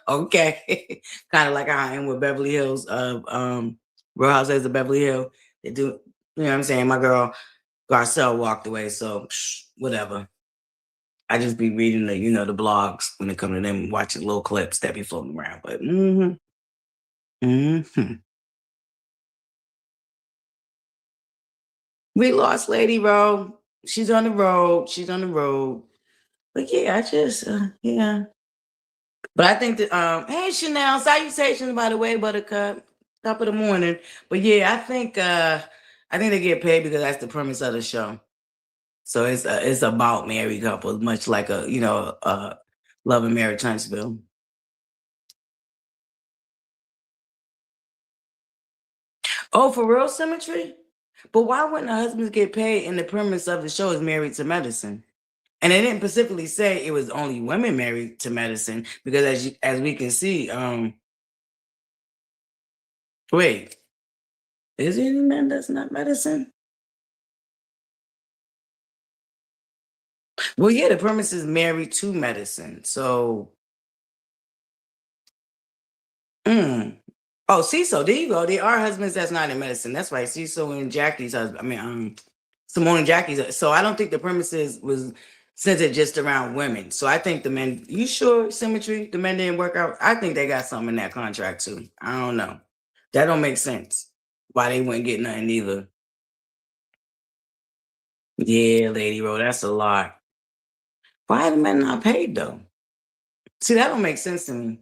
Okay. Kind of like I am with Beverly Hills Real Housewives of Beverly Hill. They do, you know what I'm saying? My girl Garcelle walked away, so whatever. I just be reading the blogs when it comes to them watching little clips that be floating around. But we lost Lady Row. She's on the road. She's on the road. But yeah, I just yeah. But I think that hey Chanel, salutations by the way, Buttercup. Top of the morning. But yeah, I think they get paid because that's the premise of the show. So it's about married couples, much like Love and Marriage Huntsville. Oh, for real symmetry? But why wouldn't the husbands get paid and the premise of the show is married to medicine? And they didn't specifically say it was only women married to medicine because as we can see, wait, is there any man that's not medicine? Well, yeah, the premise is married to medicine. So, mm. Oh, Cecil, there you go. There are husbands that's not in medicine. That's right. Cecil and Jackie's husband. I mean, Simone and Jackie's. So I don't think the premises was centered just around women. So I think the men. You sure symmetry? The men didn't work out. I think they got something in that contract too. I don't know. That don't make sense. Why they wouldn't get nothing either? Yeah, Lady Row, that's a lot. Why are the men not paid though? See, that don't make sense to me.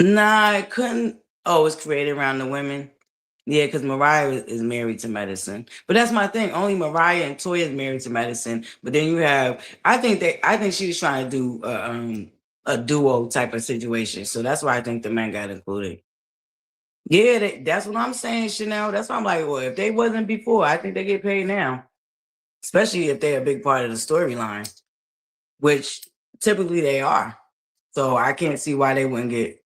Nah, it couldn't. Oh, it's created around the women. Yeah, because Mariah is married to medicine. But that's my thing. Only Mariah and Toya is married to medicine. But then you have, I think she was trying to do a duo type of situation. So that's why I think the men got included. Yeah, that's what I'm saying, Chanel. That's why I'm like, well, if they wasn't before, I think they get paid now, especially if they're a big part of the storyline, which typically they are. So I can't see why they wouldn't get.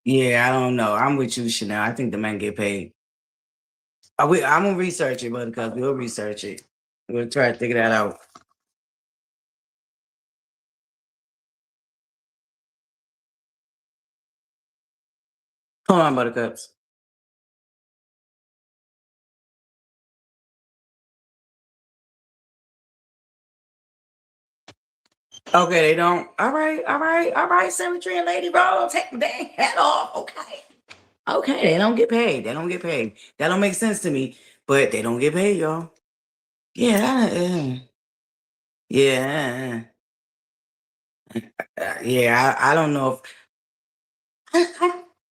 Yeah, I don't know. I'm with you, Chanel. I think the men get paid. I'm gonna research it, but because we'll research it. We'll try to figure that out. Hold on, Buttercups. Okay, they don't. All right, all right, all right. Symmetry and Lady Roll, take the dang hat off. Okay, okay. They don't get paid. They don't get paid. That don't make sense to me. But they don't get paid, y'all. Yeah, yeah, yeah. I don't know if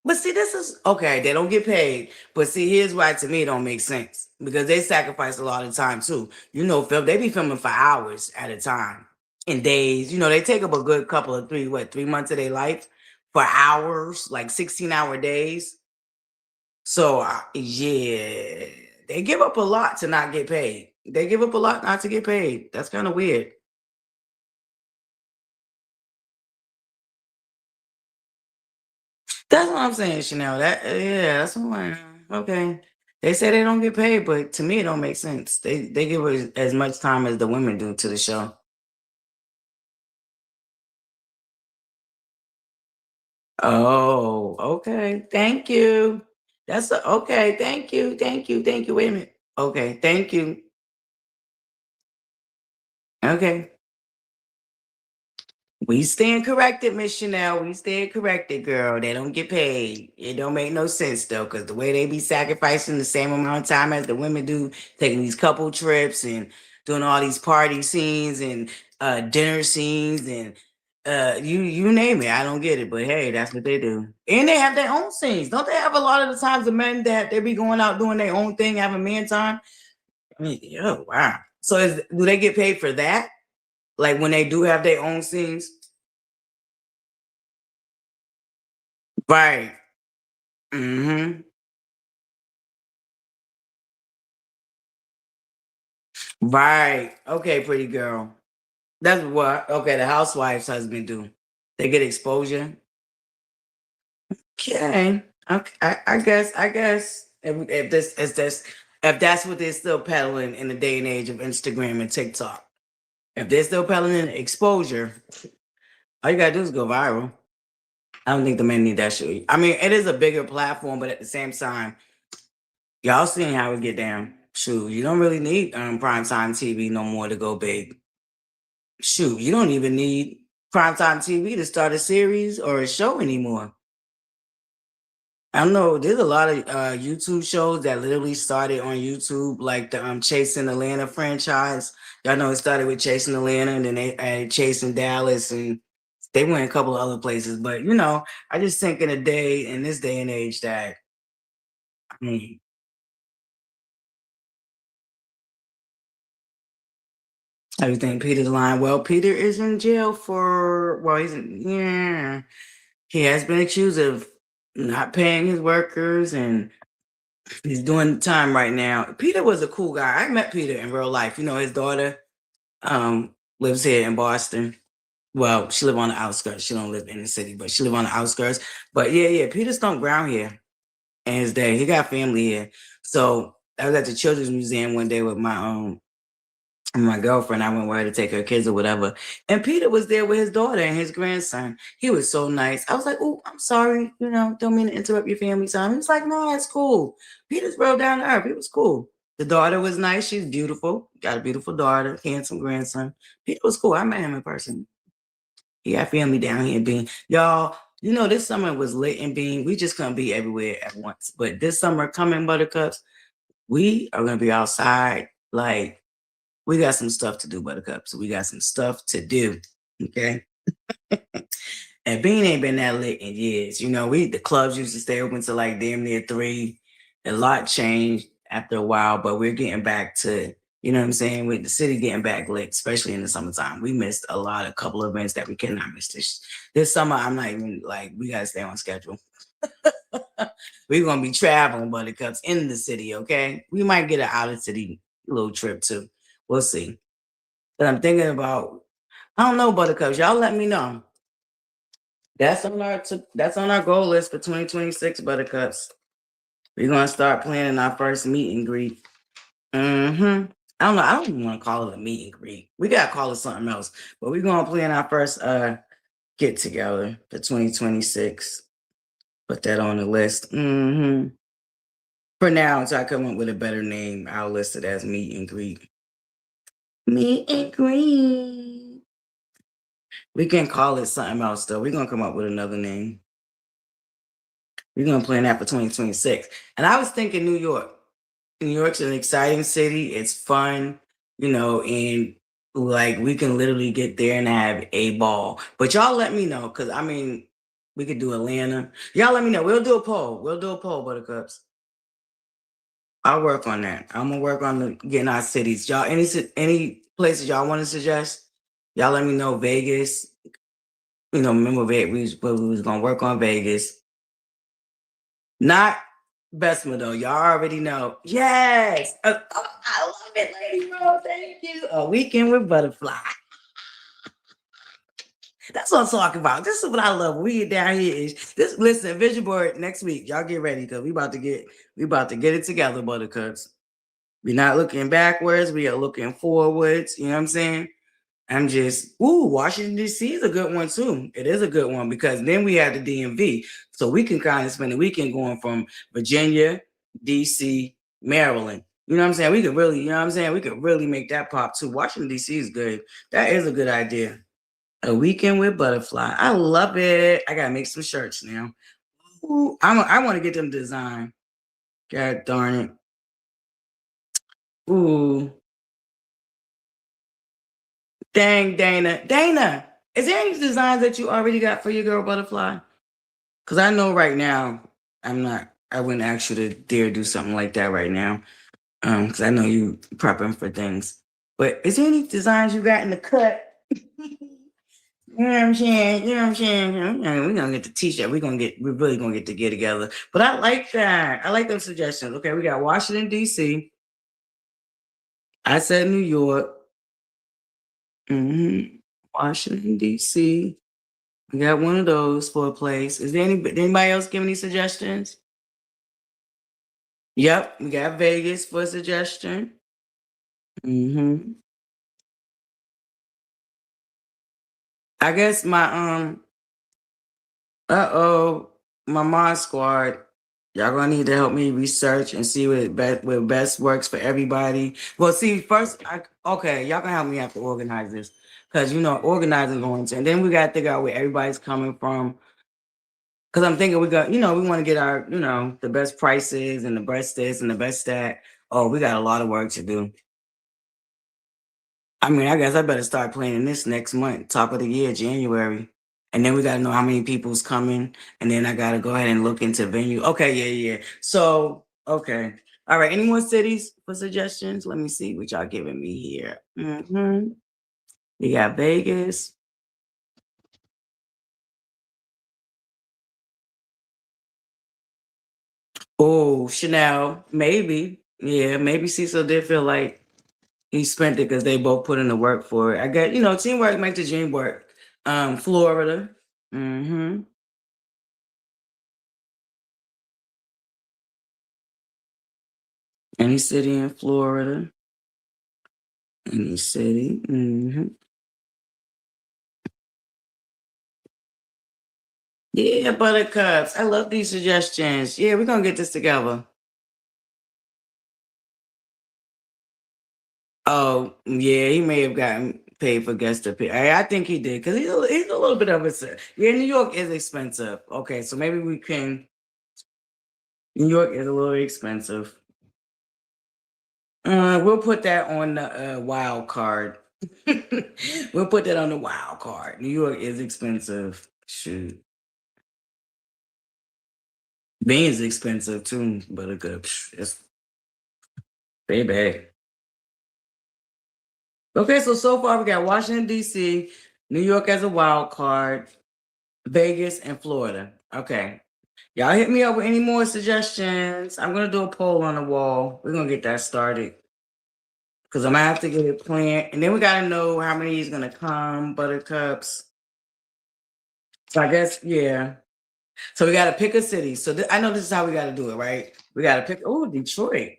but see, this is okay. They don't get paid, but see, here's why to me it don't make sense because they sacrifice a lot of time too. They be filming for hours at a time in days. They take up a good couple of 3 months of their life for hours, like 16-hour days. So yeah, they give up a lot to not get paid. They give up a lot not to get paid. That's kind of weird. That's what I'm saying, Chanel. Yeah, that's what okay. They say they don't get paid, but to me it don't make sense. They give as much time as the women do to the show. Oh, okay. Thank you. Okay. Thank you. Thank you. Thank you. Wait a minute. Okay. Thank you. Okay. We stand corrected, Miss Chanel. We stand corrected, girl. They don't get paid. It don't make no sense though, because the way they be sacrificing the same amount of time as the women do, taking these couple trips and doing all these party scenes and dinner scenes and you name it. I don't get it, but hey, that's what they do. And they have their own scenes. Don't they have a lot of the times the men that they be going out doing their own thing, having man time? I mean, oh wow. So do they get paid for that? Like when they do have their own scenes? Right. Mhm. Right. Okay, pretty girl. That's what okay, the housewife's husband do. They get exposure. Okay. Okay. I guess if that's what they're still peddling in the day and age of Instagram and TikTok. If they're still peddling exposure, all you gotta do is go viral. I don't think the men need that shit. I mean, it is a bigger platform, but at the same time, y'all seeing how we get down. Shoot, you don't really need primetime TV no more to go big. Shoot, you don't even need primetime TV to start a series or a show anymore. I know there's a lot of YouTube shows that literally started on YouTube, like the Chasing Atlanta franchise. Y'all know it started with Chasing Atlanta, and then they added Chasing Dallas, and they went a couple of other places. But I just think in this day and age, that I mean, everything Peter's lying. Well, Peter is in jail yeah. He has been accused of not paying his workers, and he's doing time right now. Peter was a cool guy. I met Peter in real life. His daughter lives here in Boston. Well, she live on the outskirts. She don't live in the city, but she live on the outskirts. But yeah, Peter stunk ground here in his day. He got family here. So I was at the Children's Museum one day with my girlfriend. I went with her to take her kids or whatever. And Peter was there with his daughter and his grandson. He was so nice. I was like, oh, I'm sorry, don't mean to interrupt your family time. He's like, no, that's cool. Peter's real down to earth. He was cool. The daughter was nice. She's beautiful. Got a beautiful daughter, handsome grandson. Peter was cool. I met him in person. He got family down here in Bean. Y'all, this summer was lit in Bean. We just couldn't be everywhere at once. But this summer coming, Buttercups, we are going to be outside like we got some stuff to do, Buttercup. So we got some stuff to do. Okay. And Bean ain't been that lit in years. The clubs used to stay open till like damn near 3. A lot changed after a while, but we're getting back to, you know what I'm saying, with the city getting back lit, especially in the summertime. We missed a couple of events that we cannot miss this summer. I'm not even like, we gotta stay on schedule. We're gonna be traveling, Buttercups, in the city, okay? We might get an out of city little trip too. We'll see. But I'm thinking about, I don't know, Buttercups. Y'all let me know. That's on our goal list for 2026, Buttercups. We're gonna start planning our first meet and greet. Mm-hmm. I don't know. I don't even want to call it a meet and greet. We gotta call it something else. But we're gonna plan our first get together for 2026. Put that on the list. Mm-hmm. For now, until I come up with a better name, I'll list it as meet and greet. Meet and greet. We can call it something else though. We're gonna come up with another name. We're gonna plan that for 2026. And I was thinking New York. New York's an exciting city. It's fun, and like we can literally get there and have a ball. But y'all let me know, because I mean, we could do Atlanta. Y'all let me know. We'll do a poll. Buttercups. I'll work on that. I'm gonna work on getting our cities. Y'all, any places y'all want to suggest? Y'all let me know. Vegas. Remember Vegas? We was gonna work on Vegas. Not Bessemer though. Y'all already know. Yes. I love it, Lady Rose. Thank you. A weekend with ButterFlii. That's what I'm talking about. This is what I love. We get down here. Listen, vision board next week. Y'all get ready because we about to get it together, Buttercups. We're not looking backwards. We are looking forwards. You know what I'm saying? Washington, D.C. is a good one too. It is a good one because then we have the DMV. So we can kind of spend the weekend going from Virginia, D.C., Maryland. You know what I'm saying? We could really, you know what I'm saying? We could really make that pop too. Washington, D.C. is good. That is a good idea. A weekend with ButterFlii. I love it. I got to make some shirts now. Ooh, I want to get them designed. God darn it. Ooh. Dang, Dana. Dana, is there any designs that you already got for your girl ButterFlii? Because I know right now, I wouldn't ask you to dare do something like that right now. Because I know you prepping for things. But is there any designs you got in the cut? You know what I'm saying? You know what I'm saying? We're gonna get the t-shirt. We're really gonna get to get together. But I like that. I like those suggestions. Okay, we got Washington, D.C. I said New York. Washington, D.C. We got one of those for a place. Is there anybody else give any suggestions? Yep, we got Vegas for a suggestion. I guess my my mod squad, y'all gonna need to help me research and see what best works for everybody. Well, see, first, okay, y'all gonna help me have to organize this because organizing going to, and then we gotta figure out where everybody's coming from. Because I'm thinking we want to get our the best prices and the best this and the best that. Oh, we got a lot of work to do. I mean, I guess I better start planning this next month, top of the year, January. And then we got to know how many people's coming. And then I got to go ahead and look into venue. Okay, yeah. So, okay. All right. Any more cities for suggestions? Let me see what y'all giving me here. We got Vegas. Oh, Chanel. Maybe. Yeah, maybe Cecil did feel like he spent it because they both put in the work for it. I got, teamwork makes the dream work. Florida. Any city in Florida. Any city. Yeah, Buttercups. I love these suggestions. Yeah, we're gonna get this together. Oh, yeah, he may have gotten paid for guest appearance. I think he did because he's a little bit of a. Yeah, New York is expensive. Okay, so maybe we can. New York is a little expensive. We'll put that on the wild card. We'll put that on the wild card. New York is expensive. Shoot. Being expensive too, but it's baby. Okay, so far we got Washington, D.C., New York as a wild card, Vegas, and Florida. Okay. Y'all hit me up with any more suggestions. I'm gonna do a poll on the wall. We're gonna get that started. Because I'm gonna have to get it planned. And then we gotta know how many is gonna come, Buttercups. So I guess, yeah. So we gotta pick a city. So I know this is how we gotta do it, right? We gotta pick Detroit.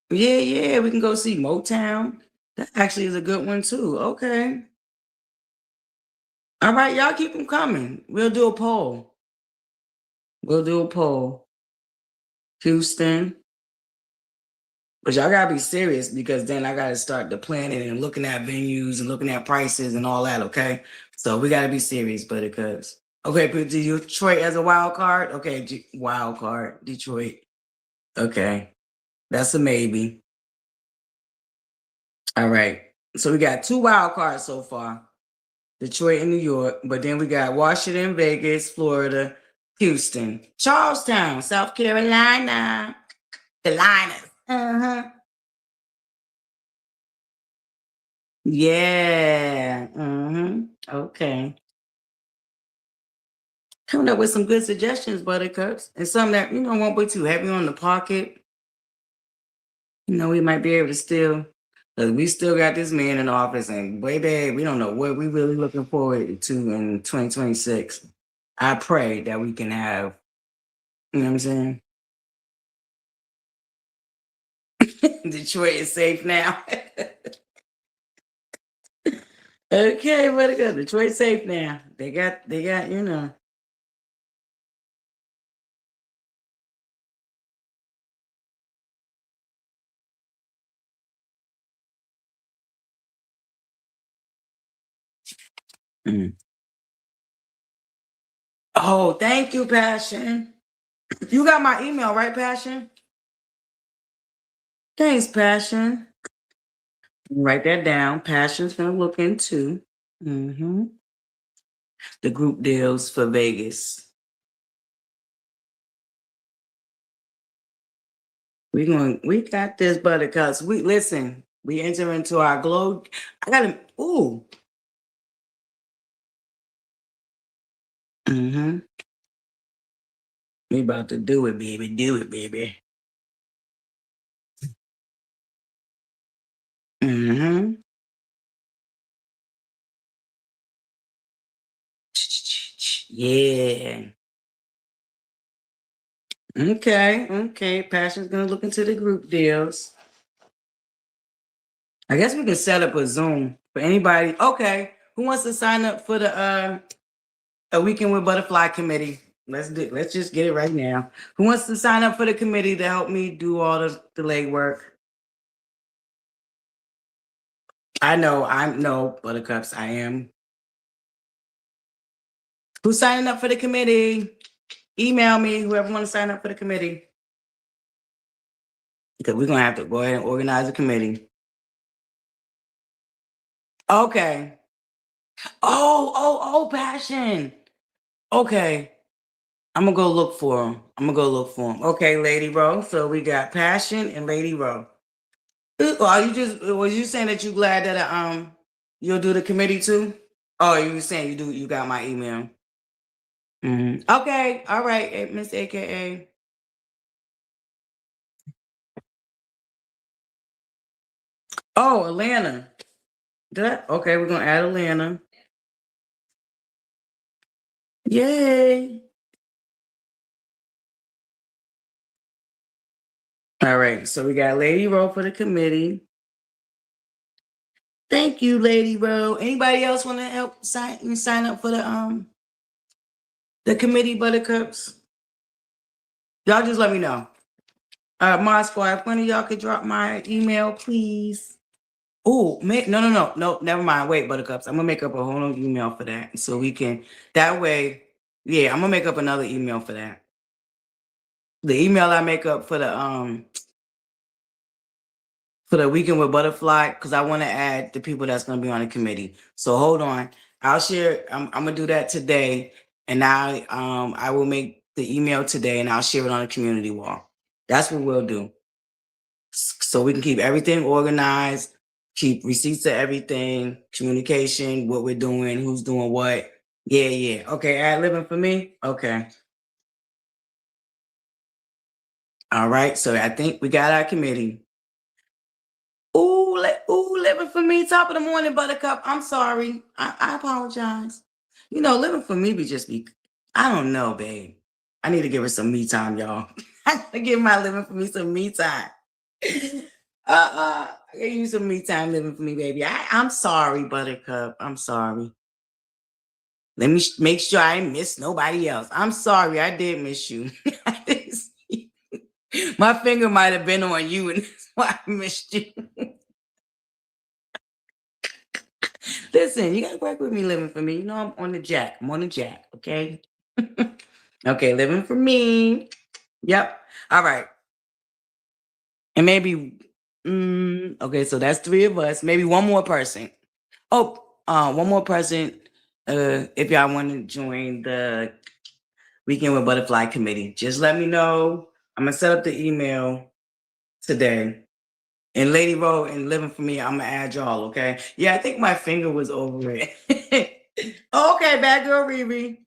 Yeah, we can go see Motown. That actually is a good one too. Okay. All right, y'all keep them coming. We'll do a poll. Houston. But y'all gotta be serious because then I gotta start the planning and looking at venues and looking at prices and all that, okay? So we gotta be serious, Buttercups. Okay, put Detroit as a wild card. Okay, wild card, Detroit. Okay, that's a maybe. All right. So we got 2 wild cards so far. Detroit and New York, but then we got Washington, Vegas, Florida, Houston, Charlestown, South Carolina, the Liners. Yeah. Okay. Coming up with some good suggestions, Buttercups, and some that won't be too heavy on the pocket. We might be able to still, because we still got this man in office, and baby, we don't know what we really looking forward to in 2026. I pray that we can have, you know what I'm saying? Detroit is safe now. Okay, what good? Detroit safe now. They got, you know. Mm. Oh, thank you, Passion. You got my email, right, Passion? Thanks, Passion. Write that down. Passion's gonna look into the group deals for Vegas. We got this, Buttercups. We listen. We enter into our glow. I got him. Ooh. We about to do it, baby. Do it, baby. Yeah. Okay. Passion's gonna look into the group deals. I guess we can set up a Zoom for anybody. Okay. Who wants to sign up for the a weekend with ButterFlii committee? Let's just get it right now. Who wants to sign up for the committee to help me do all the legwork? I know I'm no Buttercups. I am. Who's signing up for the committee? Email me, whoever want to sign up for the committee. Because we're gonna have to go ahead and organize a committee. Okay. Oh, Passion. Okay. I'm gonna go look for him. Okay, Lady Row. So we got Passion and Lady Row. Are you was you saying that you glad that you'll do the committee too? Oh, you were saying you got my email. Okay, all right, Miss AKA. Oh, Atlanta. Okay, we're gonna add Atlanta. Yay. All right, so we got Lady Row for the committee. Thank you, Lady Row. Anybody else want to help sign up for the committee, Buttercups? Y'all just let me know. Mod Squad, if one of y'all could drop my email, please. Oh, no, never mind. Wait, Buttercups. I'm gonna make up a whole new email for that. So we can that way, yeah, I'm gonna make up another email for that. The email I make up for the weekend with ButterFlii, because I want to add the people that's gonna be on the committee. So hold on. I'll share, I'm gonna do that today, and I will make the email today and I'll share it on the community wall. That's what we'll do. So we can keep everything organized, keep receipts of everything, communication, what we're doing, who's doing what. Yeah. Okay, ad living for me. Okay. All right. So I think we got our committee. Ooh, living for me. Top of the morning, Buttercup. I'm sorry. I apologize. Living for me I don't know, babe. I need to give her some me time, y'all. I gotta give my living for me some me time. I gotta use some me time living for me, baby. I'm sorry, Buttercup. I'm sorry. Let me make sure I ain't miss nobody else. I'm sorry, I did miss you. I didn't see- My finger might have been on you, and that's why I missed you. Listen, you gotta work with me, living for me. I'm on the jack. I'm on the jack, okay? Okay, living for me. Yep. All right. And maybe, okay, so that's 3 of us. Maybe one more person. Oh, one more person. If y'all want to join the Weekend with ButterFlii committee, just let me know. I'm gonna set up the email today. And Lady Row and Living for Me, I'm gonna add y'all, okay? Yeah, I think my finger was over it. Okay, bad girl Riri.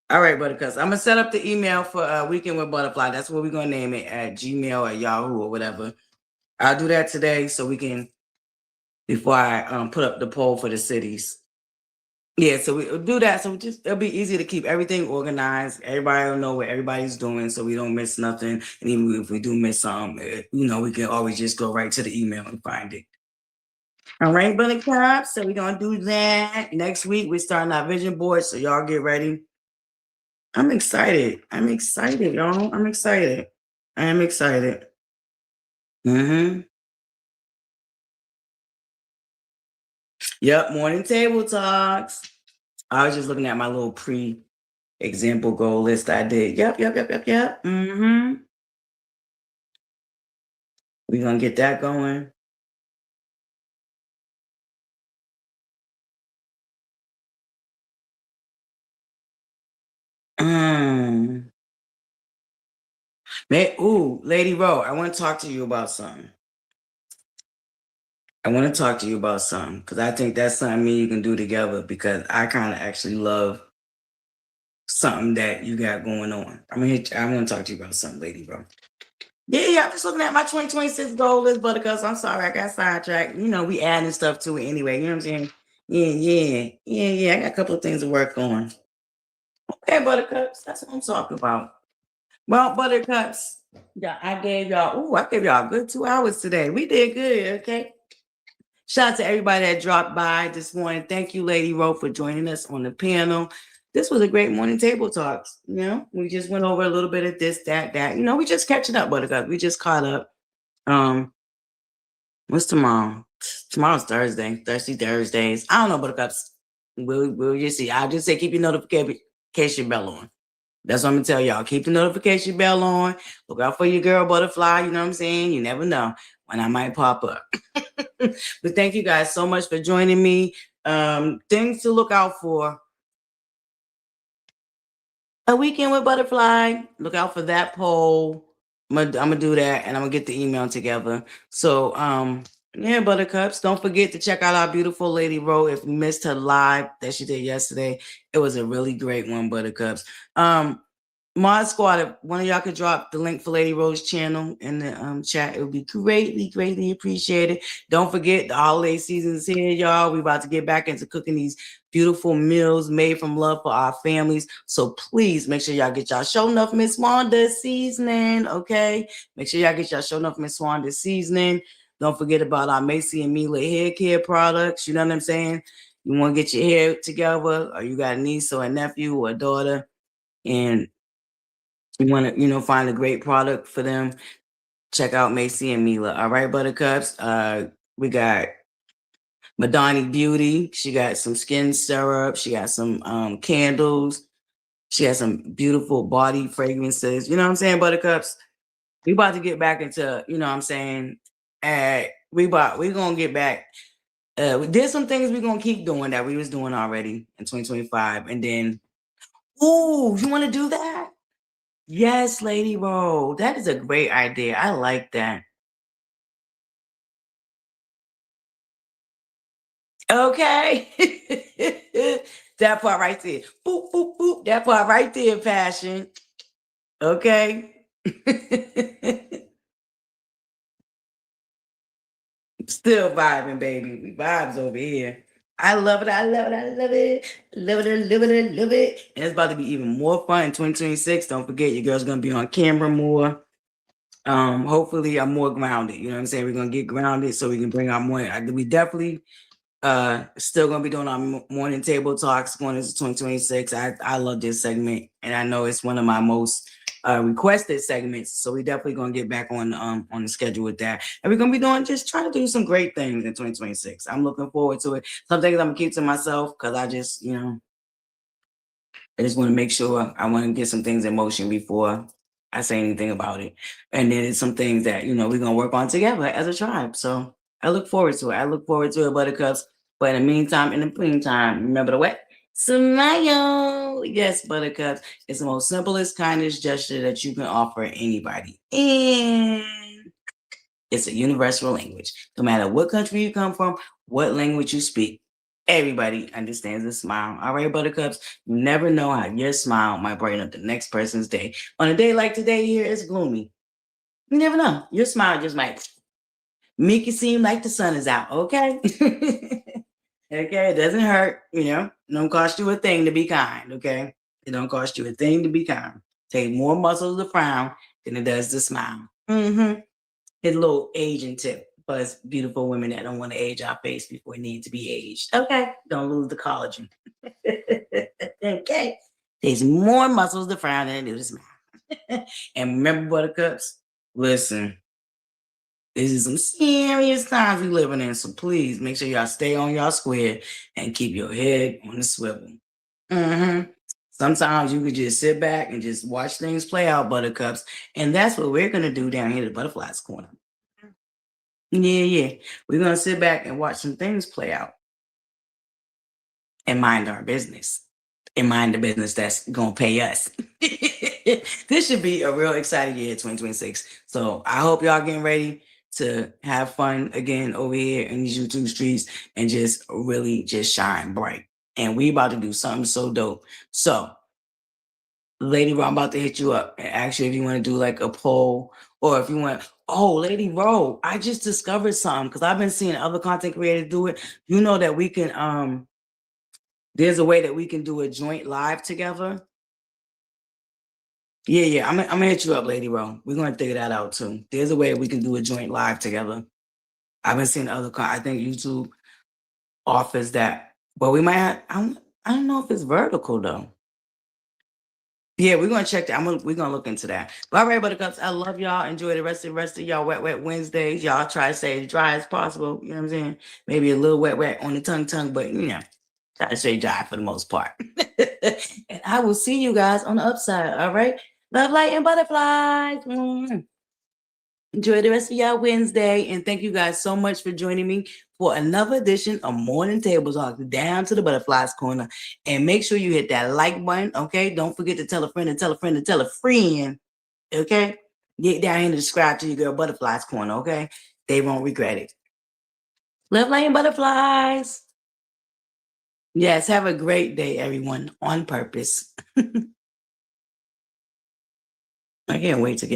All right, Buttercups. I'm gonna set up the email for Weekend with ButterFlii. That's what we're gonna name it, at Gmail or Yahoo or whatever. I'll do that today so we can, before I put up the poll for the cities. Yeah, so we'll do that. So it'll be easy to keep everything organized. Everybody will know what everybody's doing, so we don't miss nothing. And even if we do miss some, we can always just go right to the email and find it. All right, Buttercups. So we're gonna do that next week. We're starting our vision board, so y'all get ready. I'm excited. I'm excited, y'all. I'm excited. I am excited. Yep, morning table talks. I was just looking at my little pre-example goal list I did. Yep. We're gonna get that going. Ooh, Lady Ro, I want to talk to you about something. Because I think that's something me and you can do together, because I kind of actually love something that you got going on. I want to talk to you about something, Lady Ro. Yeah, I'm just looking at my 2026 goal list, Buttercups. I'm sorry, I got sidetracked. You know, we adding stuff to it anyway. You know what I'm saying? Yeah. I got a couple of things to work on. Okay, Buttercups. That's what I'm talking about. Well, Buttercups, yeah, I gave y'all a good 2 hours today. We did good, okay? Shout out to everybody that dropped by this morning. Thank you, Lady Ro, for joining us on the panel. This was a great morning table talks. You know, we just went over a little bit of this, that. You know, we just catching up, Buttercup. We just caught up. What's tomorrow? Tomorrow's Thursdays. I don't know, Buttercups. We'll just see. I'll just say keep your notification bell on. That's what I'm gonna tell y'all. Keep the notification bell on. Look out for your girl ButterFlii. You know what I'm saying? You never know when I might pop up. But thank you guys so much for joining me. Things to look out for. A weekend with ButterFlii. Look out for that poll. I'm gonna do that, and I'm gonna get the email together. So yeah, Buttercups. Don't forget to check out our beautiful Lady Ro. If you missed her live that she did yesterday, it was a really great one, Buttercups. Mod Squad, if one of y'all could drop the link for Lady Ro's channel in the chat, it would be greatly appreciated. Don't forget, the holiday season is here, y'all. We about to get back into cooking these beautiful meals made from love for our families. So please make sure y'all get y'all Show Enough Miss Wanda seasoning, okay? Make sure y'all get y'all Show Enough Miss Wanda seasoning. Don't forget about our Macy and Mila hair care products. You know what I'm saying? You want to get your hair together, or you got a niece or a nephew or a daughter, and you want to, find a great product for them, check out Macy and Mila. All right, Buttercups. We got Madani Beauty. She got some skin syrup. She got some candles. She has some beautiful body fragrances. You know what I'm saying, Buttercups? We about to get back into, you know what I'm saying? We gonna get back. There's some things we're gonna keep doing that we was doing already in 2025. And then, ooh, you want to do that? Yes, Lady Ro. That is a great idea. I like that. Okay. That part right there. Boop, boop, boop. That part right there, passion. Okay. Still vibing, baby. We vibes over here. I love it. I love it. I love it. Love it. I love it. I love it. And it's about to be even more fun in 2026. Don't forget, your girl's gonna be on camera more. Hopefully I'm more grounded. You know what I'm saying? We're gonna get grounded so we can bring our more. We definitely still gonna be doing our morning table talks going into 2026. I love this segment, and I know it's one of my most requested segments. So we definitely gonna get back on the schedule with that, and we're gonna be trying to do some great things in 2026. I'm looking forward to it. Some things I'm gonna keep to myself because I just I just want to make sure I want to get some things in motion before I say anything about it. And then it's some things that, we're going to work on together as a tribe. So I look forward to it. Buttercups. But in the meantime, remember the what? Smile. Yes, Buttercups. It's the most simplest kindness gesture that you can offer anybody. And it's a universal language. No matter what country you come from, what language you speak, everybody understands a smile. All right, Buttercups, you never know how your smile might brighten up the next person's day. On a day like today here, it's gloomy. You never know. Your smile just might make it seem like the sun is out, okay? Okay, it doesn't hurt, It don't cost you a thing to be kind, okay? It don't cost you a thing to be kind. Take more muscles to frown than it does to smile. His little aging tip. Plus, beautiful women that don't want to age our face before it needs to be aged. Okay, don't lose the collagen. Okay, there's more muscles to frown than it do to smile. And remember, buttercups, listen, this is some serious times we living in, so please make sure y'all stay on y'all square and keep your head on the swivel. Sometimes you could just sit back and just watch things play out, buttercups, and that's what we're gonna do down here at Butterfly's Corner. Yeah. We're gonna sit back and watch some things play out and mind our business. And mind the business that's gonna pay us. This should be a real exciting year, 2026. So I hope y'all getting ready to have fun again over here in these YouTube streets and just really just shine bright. And we about to do something so dope. So Lady Ro, I'm about to hit you up and ask you if you want to do like a poll or if you want. Oh, Lady Ro, I just discovered something because I've been seeing other content creators do it. You know that we can there's a way that we can do a joint live together. Yeah. I'm gonna hit you up, Lady Ro. We're gonna figure that out too. There's a way we can do a joint live together. I've been seeing I think YouTube offers that, but we might have. I don't know if it's vertical though. Yeah, we're gonna check that. We're gonna look into that. But all right, buttercups, I love y'all. Enjoy the rest of y'all wet Wednesdays. Y'all try to stay as dry as possible. You know what I'm saying? Maybe a little wet on the tongue, but try to stay dry for the most part. And I will see you guys on the upside. All right. Love, light, and butterflies. Enjoy the rest of y'all Wednesday. And thank you guys so much for joining me for another edition of Morning Table Talk down to the Butterflies Corner. And make sure you hit that like button. Okay. Don't forget to tell a friend and tell a friend and tell a friend. Okay. Get down here and subscribe to your girl Butterflies Corner. Okay. They won't regret it. Love, light, and butterflies. Yes. Have a great day, everyone, on purpose. I can't wait to get